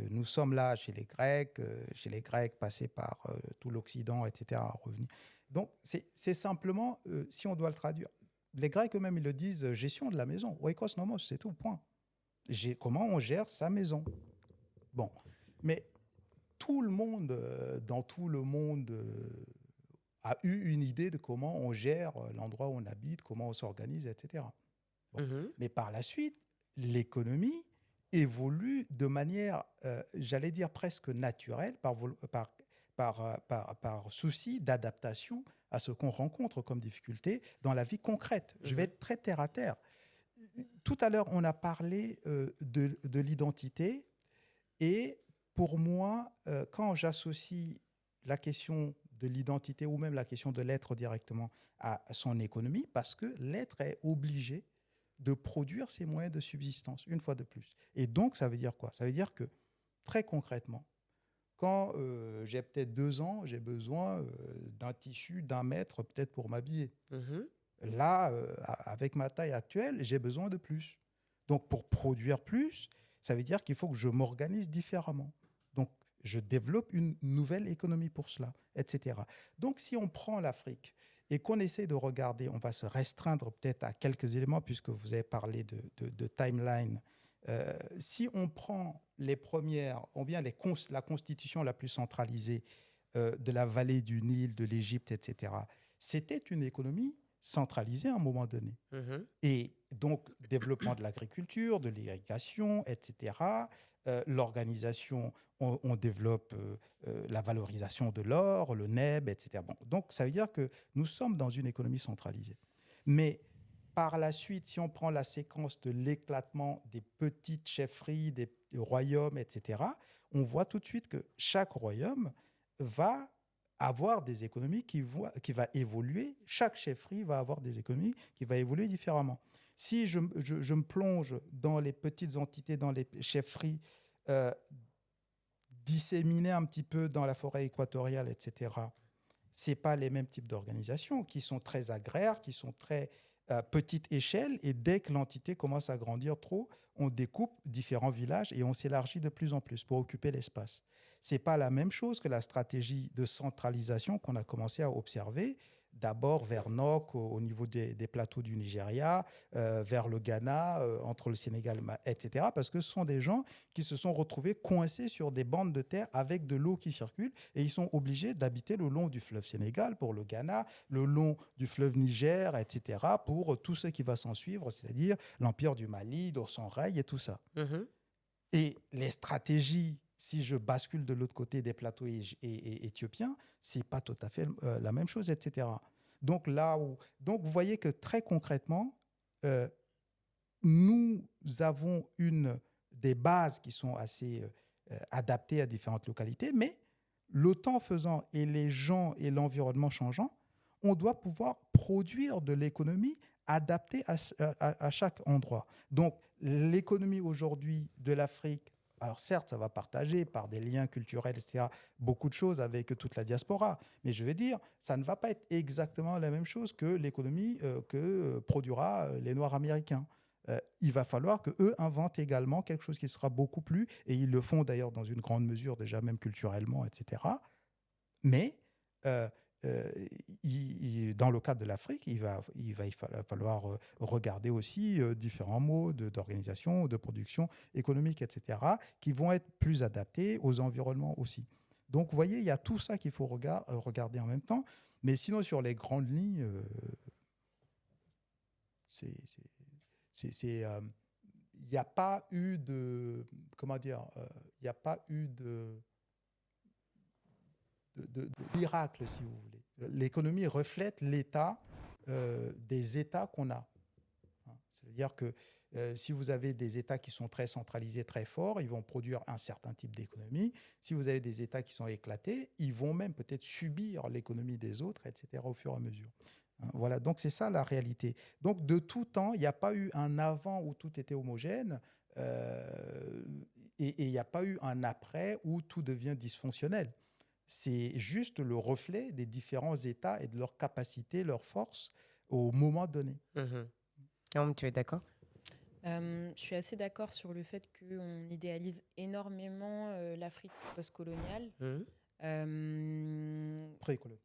Speaker 1: nous sommes là chez les Grecs passés par tout l'Occident, etc., revenus. Donc, c'est simplement, si on doit le traduire, les Grecs eux-mêmes, ils le disent, gestion de la maison. Oikos nomos, c'est tout, point. Comment on gère sa maison. Bon, mais tout le monde, dans tout le monde, a eu une idée de comment on gère l'endroit où on habite, comment on s'organise, etc. Bon. Mais par la suite, l'économie évolue de manière, j'allais dire presque naturelle, par souci d'adaptation à ce qu'on rencontre comme difficulté dans la vie concrète. Je vais être très terre à terre. Tout à l'heure, on a parlé de l'identité. Et pour moi, quand j'associe la question de l'identité ou même la question de l'être directement à son économie, parce que l'être est obligé de produire ses moyens de subsistance, une fois de plus. Et donc, ça veut dire quoi? Ça veut dire que, très concrètement, quand j'ai peut-être 2 ans, j'ai besoin d'un tissu d'1 mètre peut-être pour m'habiller. Là, avec ma taille actuelle, j'ai besoin de plus. Donc, pour produire plus, ça veut dire qu'il faut que je m'organise différemment. Donc, je développe une nouvelle économie pour cela, etc. Donc, si on prend l'Afrique et qu'on essaie de regarder, on va se restreindre peut-être à quelques éléments, puisque vous avez parlé de timeline. Si on prend les premières, ou bien la constitution la plus centralisée de la vallée du Nil, de l'Égypte, etc., c'était une économie centralisée à un moment donné. Et donc, développement de l'agriculture, de l'irrigation, etc., l'organisation, on développe la valorisation de l'or, le NEB, etc. Bon, donc, ça veut dire que nous sommes dans une économie centralisée. Mais par la suite, si on prend la séquence de l'éclatement des petites chefferies, des royaumes, etc., on voit tout de suite que chaque royaume va avoir des économies qui va évoluer. Chaque chefferie va avoir des économies qui vont évoluer différemment. Si je me plonge dans les petites entités, dans les chefferies disséminées un petit peu dans la forêt équatoriale, etc., ce n'est pas les mêmes types d'organisations qui sont très agraires, qui sont très petite échelle. Et dès que l'entité commence à grandir trop, on découpe différents villages et on s'élargit de plus en plus pour occuper l'espace. Ce n'est pas la même chose que la stratégie de centralisation qu'on a commencé à observer, d'abord vers Nok, au niveau des plateaux du Nigeria, vers le Ghana, entre le Sénégal, etc. Parce que ce sont des gens qui se sont retrouvés coincés sur des bandes de terre avec de l'eau qui circule et ils sont obligés d'habiter le long du fleuve Sénégal pour le Ghana, le long du fleuve Niger, etc. pour tout ce qui va s'en suivre, c'est-à-dire l'empire du Mali, d'Orson Rai et tout ça. Et les stratégies Si je bascule de l'autre côté des plateaux éthiopiens, c'est pas tout à fait la même chose, etc. Donc vous voyez que très concrètement, euh, nous avons des bases qui sont assez adaptées à différentes localités, mais le temps faisant et les gens et l'environnement changeant, on doit pouvoir produire de l'économie adaptée à chaque endroit. Donc, l'économie aujourd'hui de l'Afrique, alors certes, ça va partager par des liens culturels, etc., beaucoup de choses avec toute la diaspora, mais je veux dire, ça ne va pas être exactement la même chose que l'économie que produira les Noirs américains. Il va falloir qu'eux inventent également quelque chose qui sera beaucoup plus, et ils le font d'ailleurs dans une grande mesure déjà même culturellement, etc. Mais euh, euh, dans le cadre de l'Afrique, il va falloir regarder aussi différents modes d'organisation, de production économique, etc., qui vont être plus adaptés aux environnements aussi. Donc, vous voyez, il y a tout ça qu'il faut regarder en même temps. Mais sinon, sur les grandes lignes, c'est il n'y a pas eu de, comment dire, il n'y a pas eu de miracle, si vous voulez. L'économie reflète l'état des États qu'on a. C'est-à-dire que si vous avez des États qui sont très centralisés, très forts, ils vont produire un certain type d'économie. Si vous avez des États qui sont éclatés, ils vont même peut-être subir l'économie des autres, etc., au fur et à mesure. Voilà, donc c'est ça la réalité. Donc de tout temps, il n'y a pas eu un avant où tout était homogène et il n'y a pas eu un après où tout devient dysfonctionnel. C'est juste le reflet des différents États et de leur capacité, leur force au moment donné.
Speaker 3: Tu es d'accord?
Speaker 4: Je suis assez d'accord sur le fait qu'on idéalise énormément l'Afrique postcoloniale.
Speaker 1: Précolonial.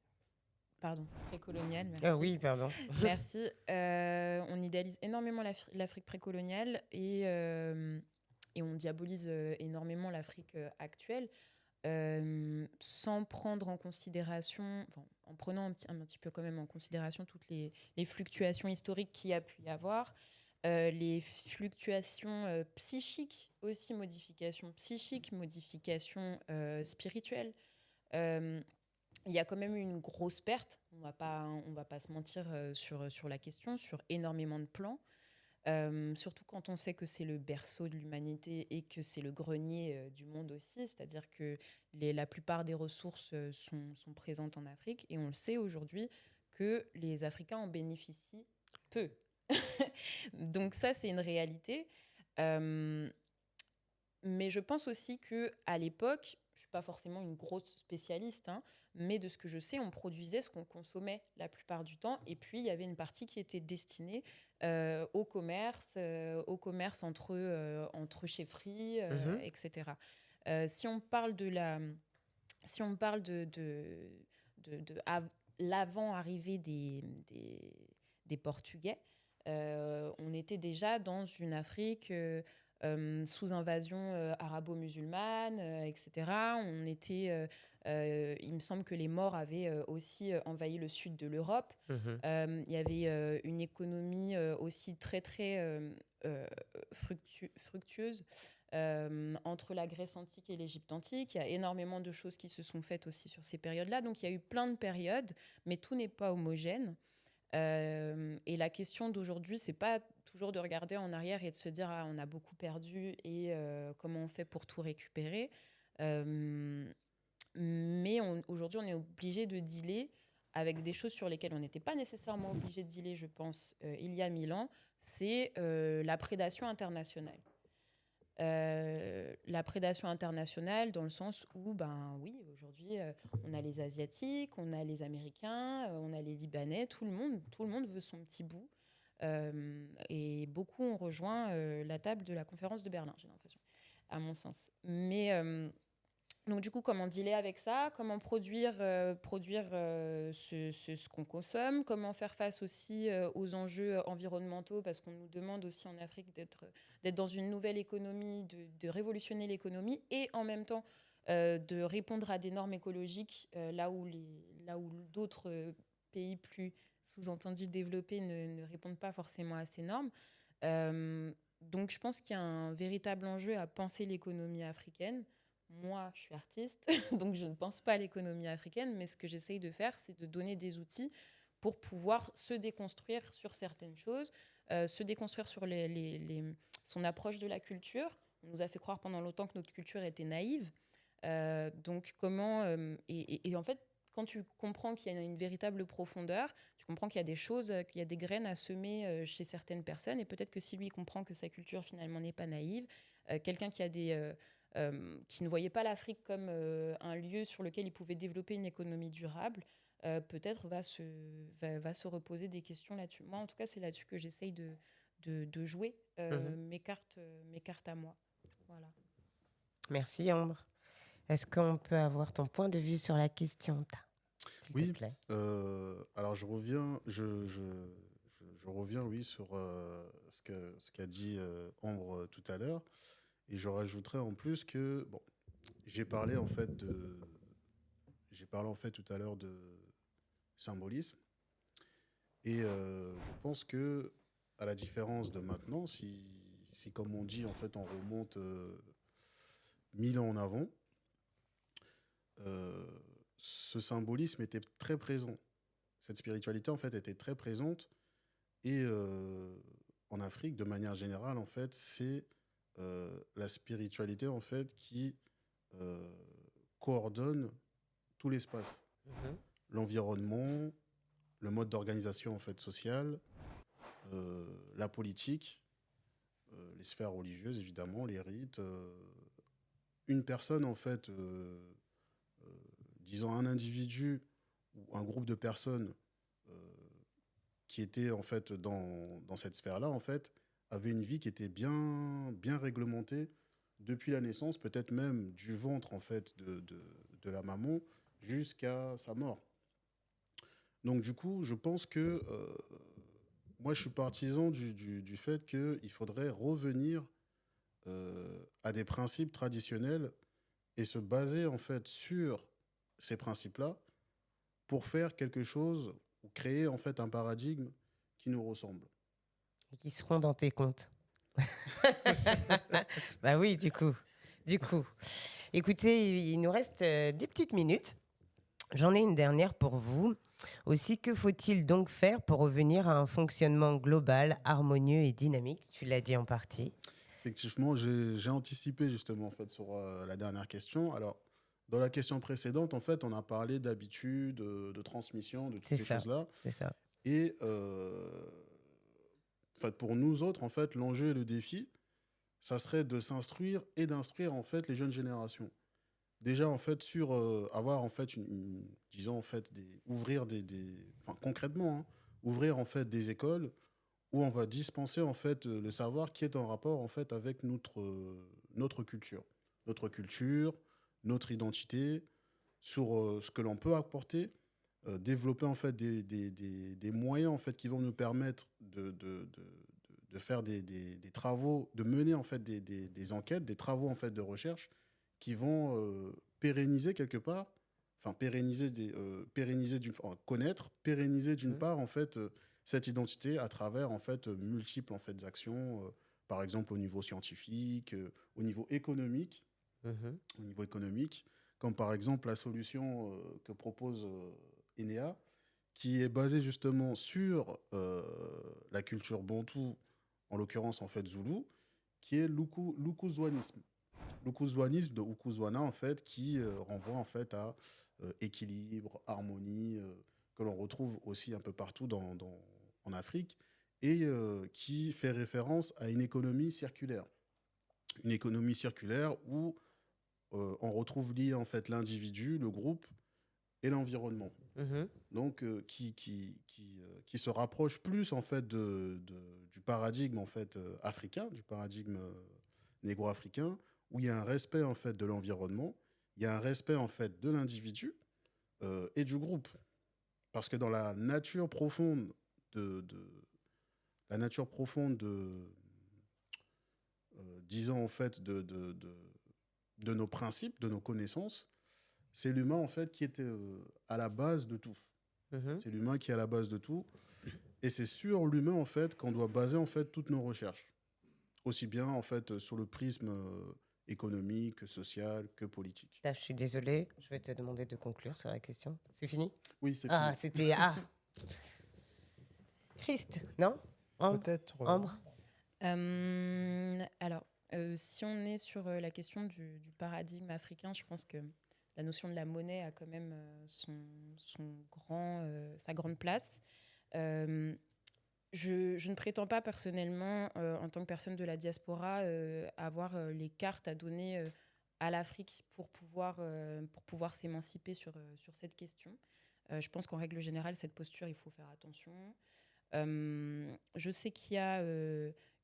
Speaker 4: Pardon, précoloniale, merci.
Speaker 3: Ah oui, pardon.
Speaker 4: Merci. On idéalise énormément l'Afrique précoloniale et on diabolise énormément l'Afrique actuelle sans prendre en considération, en prenant un petit peu quand même en considération toutes les fluctuations historiques qu'il y a pu y avoir, les fluctuations psychiques aussi, modifications psychiques, modifications spirituelles. Il y a quand même eu une grosse perte, on va pas se mentir sur la question, sur énormément de plans. Surtout quand on sait que c'est le berceau de l'humanité et que c'est le grenier du monde aussi, c'est-à-dire que la plupart des ressources sont présentes en Afrique et on le sait aujourd'hui que les Africains en bénéficient peu. Donc ça, c'est une réalité. Mais je pense aussi qu'à l'époque, je ne suis pas forcément une grosse spécialiste, mais de ce que je sais, on produisait ce qu'on consommait la plupart du temps. Et puis, il y avait une partie qui était destinée au commerce entre chefferies, etc. Si on parle de l'avant-arrivée des Portugais, on était déjà dans une Afrique sous invasion arabo-musulmane, etc. Il me semble que les Maures avaient aussi envahi le sud de l'Europe. Il y avait une économie aussi très, très fructueuse entre la Grèce antique et l'Égypte antique. Il y a énormément de choses qui se sont faites aussi sur ces périodes-là. Donc, il y a eu plein de périodes, mais tout n'est pas homogène. Et la question d'aujourd'hui, c'est pas toujours de regarder en arrière et de se dire on a beaucoup perdu et comment on fait pour tout récupérer. Mais aujourd'hui, on est obligé de dealer avec des choses sur lesquelles on n'était pas nécessairement obligé de dealer, je pense, il y a 1000 ans. C'est la prédation internationale. La prédation internationale dans le sens où, oui, aujourd'hui, on a les Asiatiques, on a les Américains, on a les Libanais, tout le monde veut son petit bout. Et beaucoup ont rejoint la table de la conférence de Berlin, j'ai l'impression, à mon sens. Mais donc du coup, comment dealer avec ça? Comment produire ce qu'on consomme? Comment faire face aussi aux enjeux environnementaux? Parce qu'on nous demande aussi en Afrique d'être dans une nouvelle économie, de révolutionner l'économie et en même temps de répondre à des normes écologiques là où d'autres pays plus sous-entendus développés ne répondent pas forcément à ces normes. Donc je pense qu'il y a un véritable enjeu à penser l'économie africaine moi, je suis artiste, donc je ne pense pas à l'économie africaine, mais ce que j'essaye de faire, c'est de donner des outils pour pouvoir se déconstruire sur certaines choses, se déconstruire sur son approche de la culture. On nous a fait croire pendant longtemps que notre culture était naïve. Donc comment... et en fait, quand tu comprends qu'il y a une véritable profondeur, tu comprends qu'il y a des choses, qu'il y a des graines à semer chez certaines personnes. Et peut-être que si lui comprend que sa culture finalement n'est pas naïve, quelqu'un qui ne voyait pas l'Afrique comme un lieu sur lequel il pouvait développer une économie durable, peut-être va se reposer des questions là-dessus. Moi, en tout cas, c'est là-dessus que j'essaye de jouer mes cartes à moi. Voilà.
Speaker 3: Merci Ambre. Est-ce qu'on peut avoir ton point de vue sur la question, s'il te
Speaker 2: Oui,
Speaker 3: plaît?
Speaker 2: alors je reviens, je reviens, oui, sur ce qu'a dit Ambre tout à l'heure, et je rajouterais en plus que, bon, j'ai parlé en fait tout à l'heure de symbolisme, et je pense que, à la différence de maintenant, si comme on dit, en fait, on remonte 1000 ans en avant, euh, ce symbolisme était très présent. Cette spiritualité, en fait, était très présente. Et en Afrique, de manière générale, en fait, c'est la spiritualité, en fait, qui euh, coordonne tout l'espace.
Speaker 3: Mhm.
Speaker 2: L'environnement, le mode d'organisation, en fait, sociale, la politique, les sphères religieuses, évidemment, les rites. Une personne, en fait, euh, disons un individu ou un groupe de personnes euh, qui étaient en fait dans cette sphère-là, en fait, avait une vie qui était bien réglementée depuis la naissance, peut-être même du ventre en fait de la maman jusqu'à sa mort. Donc du coup, je pense que moi, je suis partisan du fait qu'il faudrait revenir à des principes traditionnels et se baser en fait sur ces principes-là pour faire quelque chose ou créer en fait un paradigme qui nous ressemble.
Speaker 3: Et qui seront dans tes comptes. Bah oui, du coup. Du coup. Écoutez, il nous reste des petites minutes. J'en ai une dernière pour vous. Aussi, que faut-il donc faire pour revenir à un fonctionnement global, harmonieux et dynamique? Tu l'as dit en partie.
Speaker 2: Effectivement, j'ai anticipé justement en fait sur la dernière question. Alors, dans la question précédente, en fait, on a parlé d'habitude, de transmission, de toutes
Speaker 3: C'est
Speaker 2: ces
Speaker 3: ça.
Speaker 2: choses-là.
Speaker 3: C'est ça.
Speaker 2: Et en fait, pour nous autres, en fait, l'enjeu et le défi, ça serait de s'instruire et d'instruire en fait les jeunes générations. Déjà en fait sur avoir en fait disons en fait ouvrir enfin concrètement, hein, ouvrir en fait des écoles où on va dispenser en fait le savoir qui est en rapport en fait avec notre culture, notre identité, sur ce que l'on peut apporter, développer en fait des moyens en fait qui vont nous permettre de faire des travaux, de mener en fait des enquêtes, des travaux en fait de recherche qui vont pérenniser quelque part, enfin connaître, pérenniser d'une
Speaker 3: Mhm.
Speaker 2: part en fait cette identité à travers en fait multiples en fait actions, par exemple au niveau scientifique,
Speaker 3: Mhm.
Speaker 2: au niveau économique, comme par exemple la solution que propose Enea, qui est basée justement sur la culture bantoue, en l'occurrence en fait zoulou, qui est l'ukuzwanisme. L'ukuzwanisme de Ukuzwana en fait, qui renvoie en fait à équilibre, harmonie, que l'on retrouve aussi un peu partout en Afrique, et qui fait référence à une économie circulaire. Une économie circulaire où on retrouve lié en fait l'individu, le groupe et l'environnement.
Speaker 3: Mhm.
Speaker 2: Donc qui se rapproche plus en fait du paradigme en fait africain, du paradigme négro-africain, où il y a un respect en fait de l'environnement, il y a un respect en fait de l'individu et du groupe, parce que dans la nature profonde la nature profonde disons en fait de nos principes, de nos connaissances, c'est l'humain en fait qui est à la base de tout.
Speaker 3: Mhm.
Speaker 2: C'est l'humain qui est à la base de tout. Et c'est sur l'humain, en fait, qu'on doit baser, en fait, toutes nos recherches. Aussi bien, en fait, sur le prisme économique, que social, que politique.
Speaker 3: Là, je suis désolée, je vais te demander de conclure sur la question. C'est fini?
Speaker 2: Oui, c'est
Speaker 3: Ah,
Speaker 2: fini.
Speaker 3: c'était... Ah, Christ, non? Ambre?
Speaker 1: Peut-être.
Speaker 3: Ambre?
Speaker 4: Alors, si on est sur la question du paradigme africain, je pense que la notion de la monnaie a quand même sa grande place. Euh, je ne prétends pas personnellement, en tant que personne de la diaspora, avoir les cartes à donner à l'Afrique pour pouvoir s'émanciper sur cette question. Je pense qu'en règle générale, cette posture, il faut faire attention. Je sais qu'il y a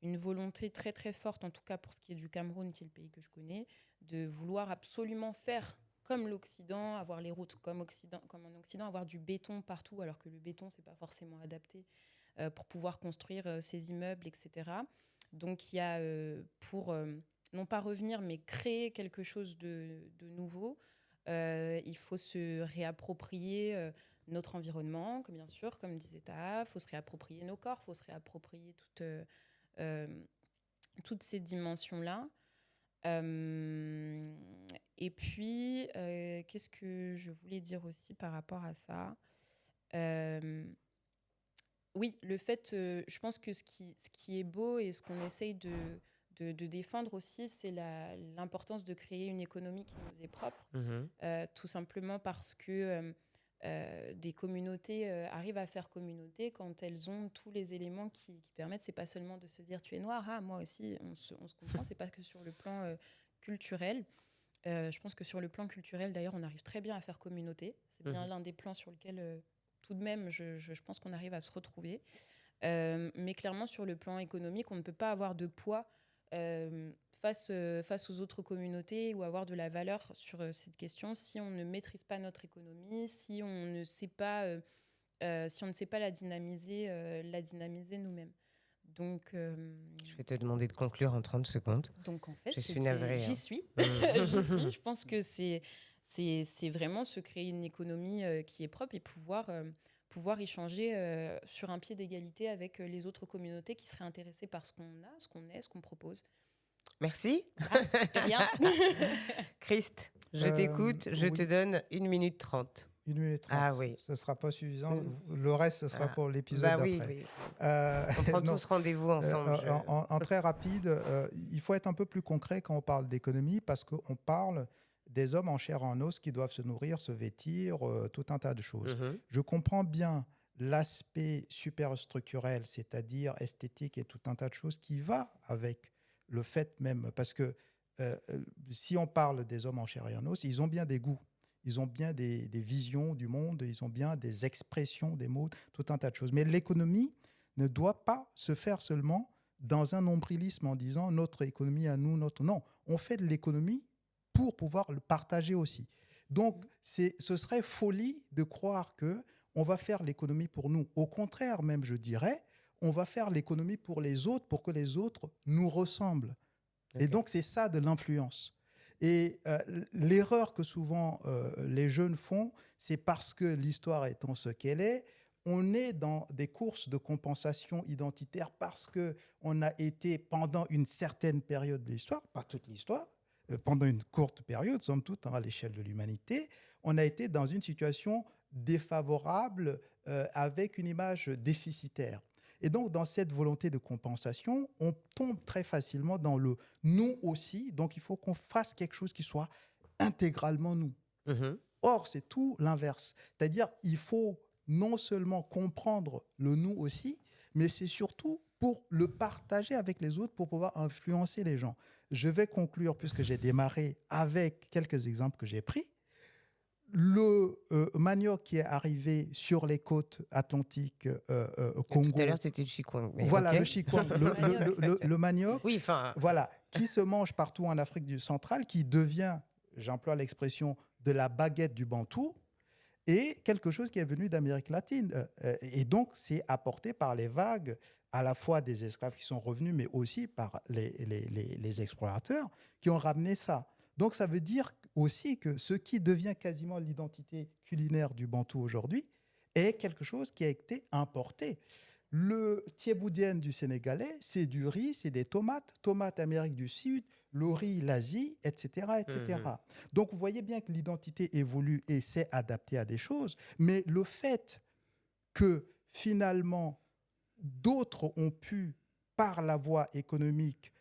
Speaker 4: une volonté très très forte, en tout cas pour ce qui est du Cameroun, qui est le pays que je connais, de vouloir absolument faire comme l'Occident, avoir les routes comme en Occident, avoir du béton partout, alors que le béton, c'est pas forcément adapté pour pouvoir construire ces immeubles, etc. Donc il y a, pour non pas revenir, mais créer quelque chose de nouveau, il faut se réapproprier notre environnement, bien sûr, comme disait Taha, il faut se réapproprier nos corps, il faut se réapproprier toutes ces dimensions-là. Et puis, qu'est-ce que je voulais dire aussi par rapport à ça? Oui, le fait, je pense que ce qui est beau et ce qu'on essaye de défendre aussi, c'est l'importance de créer une économie qui nous est propre, tout simplement parce que des communautés arrivent à faire communauté quand elles ont tous les éléments qui permettent, c'est pas seulement de se dire tu es noir, ah, moi aussi, on se comprend, c'est pas que sur le plan culturel. Je pense que sur le plan culturel, d'ailleurs, on arrive très bien à faire communauté. C'est bien l'un des plans sur lequel, tout de même, je pense qu'on arrive à se retrouver. Mais clairement, sur le plan économique, on ne peut pas avoir de poids face aux autres communautés ou avoir de la valeur sur cette question si on ne maîtrise pas notre économie, si on ne sait pas la dynamiser nous-mêmes. Donc,
Speaker 3: Je vais te demander de conclure en 30 secondes.
Speaker 4: Donc en fait,
Speaker 3: je suis navrée.
Speaker 4: J'y suis. J'y suis. Je pense que c'est vraiment se créer une économie qui est propre et pouvoir échanger sur un pied d'égalité avec les autres communautés qui seraient intéressées par ce qu'on a, ce qu'on est, ce qu'on propose.
Speaker 3: Merci.
Speaker 4: De rien.
Speaker 3: Christ, je t'écoute. Je te donne 1 minute 30.
Speaker 1: 1 minute 30.
Speaker 3: Ah oui.
Speaker 1: Ce ne sera pas suffisant. Le reste, ce sera pour l'épisode d'après.
Speaker 3: Oui. On prend tous rendez-vous ensemble.
Speaker 1: En très rapide, il faut être un peu plus concret quand on parle d'économie parce qu'on parle des hommes en chair et en os qui doivent se nourrir, se vêtir, tout un tas de choses. Je comprends bien l'aspect superstructurel, c'est-à-dire esthétique et tout un tas de choses qui va avec le fait même. Parce que si on parle des hommes en chair et en os, ils ont bien des goûts. Ils ont bien des visions du monde, ils ont bien des expressions, des mots, tout un tas de choses. Mais l'économie ne doit pas se faire seulement dans un nombrilisme en disant notre économie à nous, notre... Non, on fait de l'économie pour pouvoir le partager aussi. Donc, ce serait folie de croire qu'on va faire l'économie pour nous. Au contraire, même, je dirais, on va faire l'économie pour les autres, pour que les autres nous ressemblent. Okay. Et donc, c'est ça de l'influence. Et l'erreur que souvent les jeunes font, c'est parce que l'histoire étant ce qu'elle est, on est dans des courses de compensation identitaire parce qu'on a été, pendant une certaine période de l'histoire, pas toute l'histoire, pendant une courte période, somme toute, à l'échelle de l'humanité, on a été dans une situation défavorable avec une image déficitaire. Et donc, dans cette volonté de compensation, on tombe très facilement dans le « nous aussi ». Donc, il faut qu'on fasse quelque chose qui soit intégralement nous. Or, c'est tout l'inverse. C'est-à-dire, il faut non seulement comprendre le « nous aussi », mais c'est surtout pour le partager avec les autres, pour pouvoir influencer les gens. Je vais conclure, puisque j'ai démarré avec quelques exemples que j'ai pris. Le manioc qui est arrivé sur les côtes atlantiques au Congo.
Speaker 3: Tout à l'heure, c'était le chikwang.
Speaker 1: Voilà, okay. Le chikwang, le manioc,
Speaker 3: oui,
Speaker 1: voilà, qui se mange partout en Afrique centrale, qui devient, j'emploie l'expression, de la baguette du Bantou, et quelque chose qui est venu d'Amérique latine. Et donc, c'est apporté par les vagues, à la fois des esclaves qui sont revenus, mais aussi par les explorateurs qui ont ramené ça. Donc, ça veut dire aussi que ce qui devient quasiment l'identité culinaire du Bantou aujourd'hui est quelque chose qui a été importé. Le thieboudienne du Sénégalais, c'est du riz, c'est des tomates, tomates Amérique du Sud, le riz, l'Asie, etc., etc. Donc, vous voyez bien que l'identité évolue et s'est adaptée à des choses, mais le fait que finalement, d'autres ont pu, par la voie économique,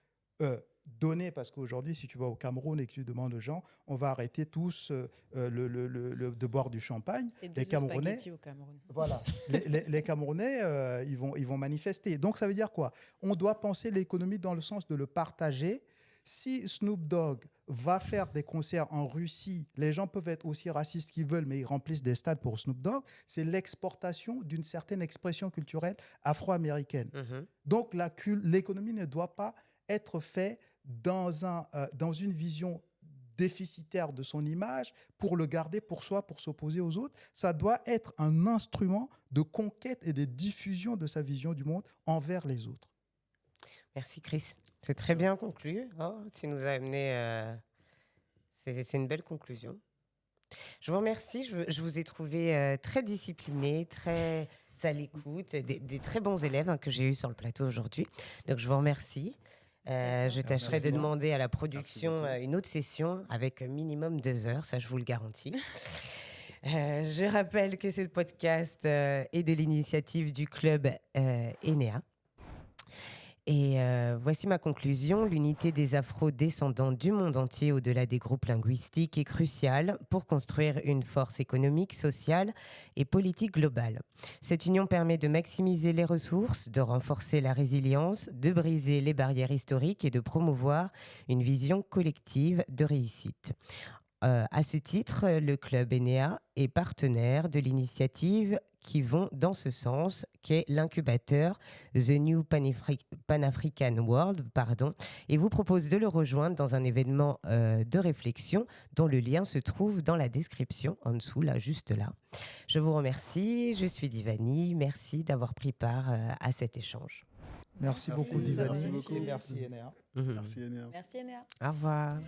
Speaker 1: donner, parce qu'aujourd'hui, si tu vas au Cameroun et que tu demandes aux gens, on va arrêter tous de boire du champagne.
Speaker 4: C'est
Speaker 1: Les
Speaker 4: deux
Speaker 1: Camerounais,
Speaker 4: spaghettis au Cameroun.
Speaker 1: voilà, les Camerounais, ils vont manifester. Donc, ça veut dire quoi? On doit penser l'économie dans le sens de le partager. Si Snoop Dogg va faire des concerts en Russie, les gens peuvent être aussi racistes qu'ils veulent, mais ils remplissent des stades pour Snoop Dogg. C'est l'exportation d'une certaine expression culturelle afro-américaine. Donc, l'économie ne doit pas être faite dans une vision déficitaire de son image pour le garder pour soi, pour s'opposer aux autres. Ça doit être un instrument de conquête et de diffusion de sa vision du monde envers les autres.
Speaker 3: Merci Chris. C'est très bien conclu. Hein. Tu nous as amené... c'est une belle conclusion. Je vous remercie. Je vous ai trouvé très discipliné, très à l'écoute, des très bons élèves que j'ai eus sur le plateau aujourd'hui. Donc je vous remercie. Je tâcherai de demander à la production une autre session avec minimum 2 heures, ça je vous le garantis. Je rappelle que ce podcast est de l'initiative du club ENEA. Et voici ma conclusion. L'unité des afro-descendants du monde entier au-delà des groupes linguistiques est cruciale pour construire une force économique, sociale et politique globale. Cette union permet de maximiser les ressources, de renforcer la résilience, de briser les barrières historiques et de promouvoir une vision collective de réussite. À ce titre, le club ENEA est partenaire de l'initiative qui vont dans ce sens, qu'est l'incubateur The New Pan-African World, et vous propose de le rejoindre dans un événement de réflexion dont le lien se trouve dans la description en dessous, là, juste là. Je vous remercie, je suis Divani, merci d'avoir pris part à cet échange.
Speaker 1: Merci beaucoup Divani
Speaker 2: beaucoup.
Speaker 1: et merci Enea.
Speaker 2: Merci Enea.
Speaker 4: Merci Enea.
Speaker 3: Au revoir.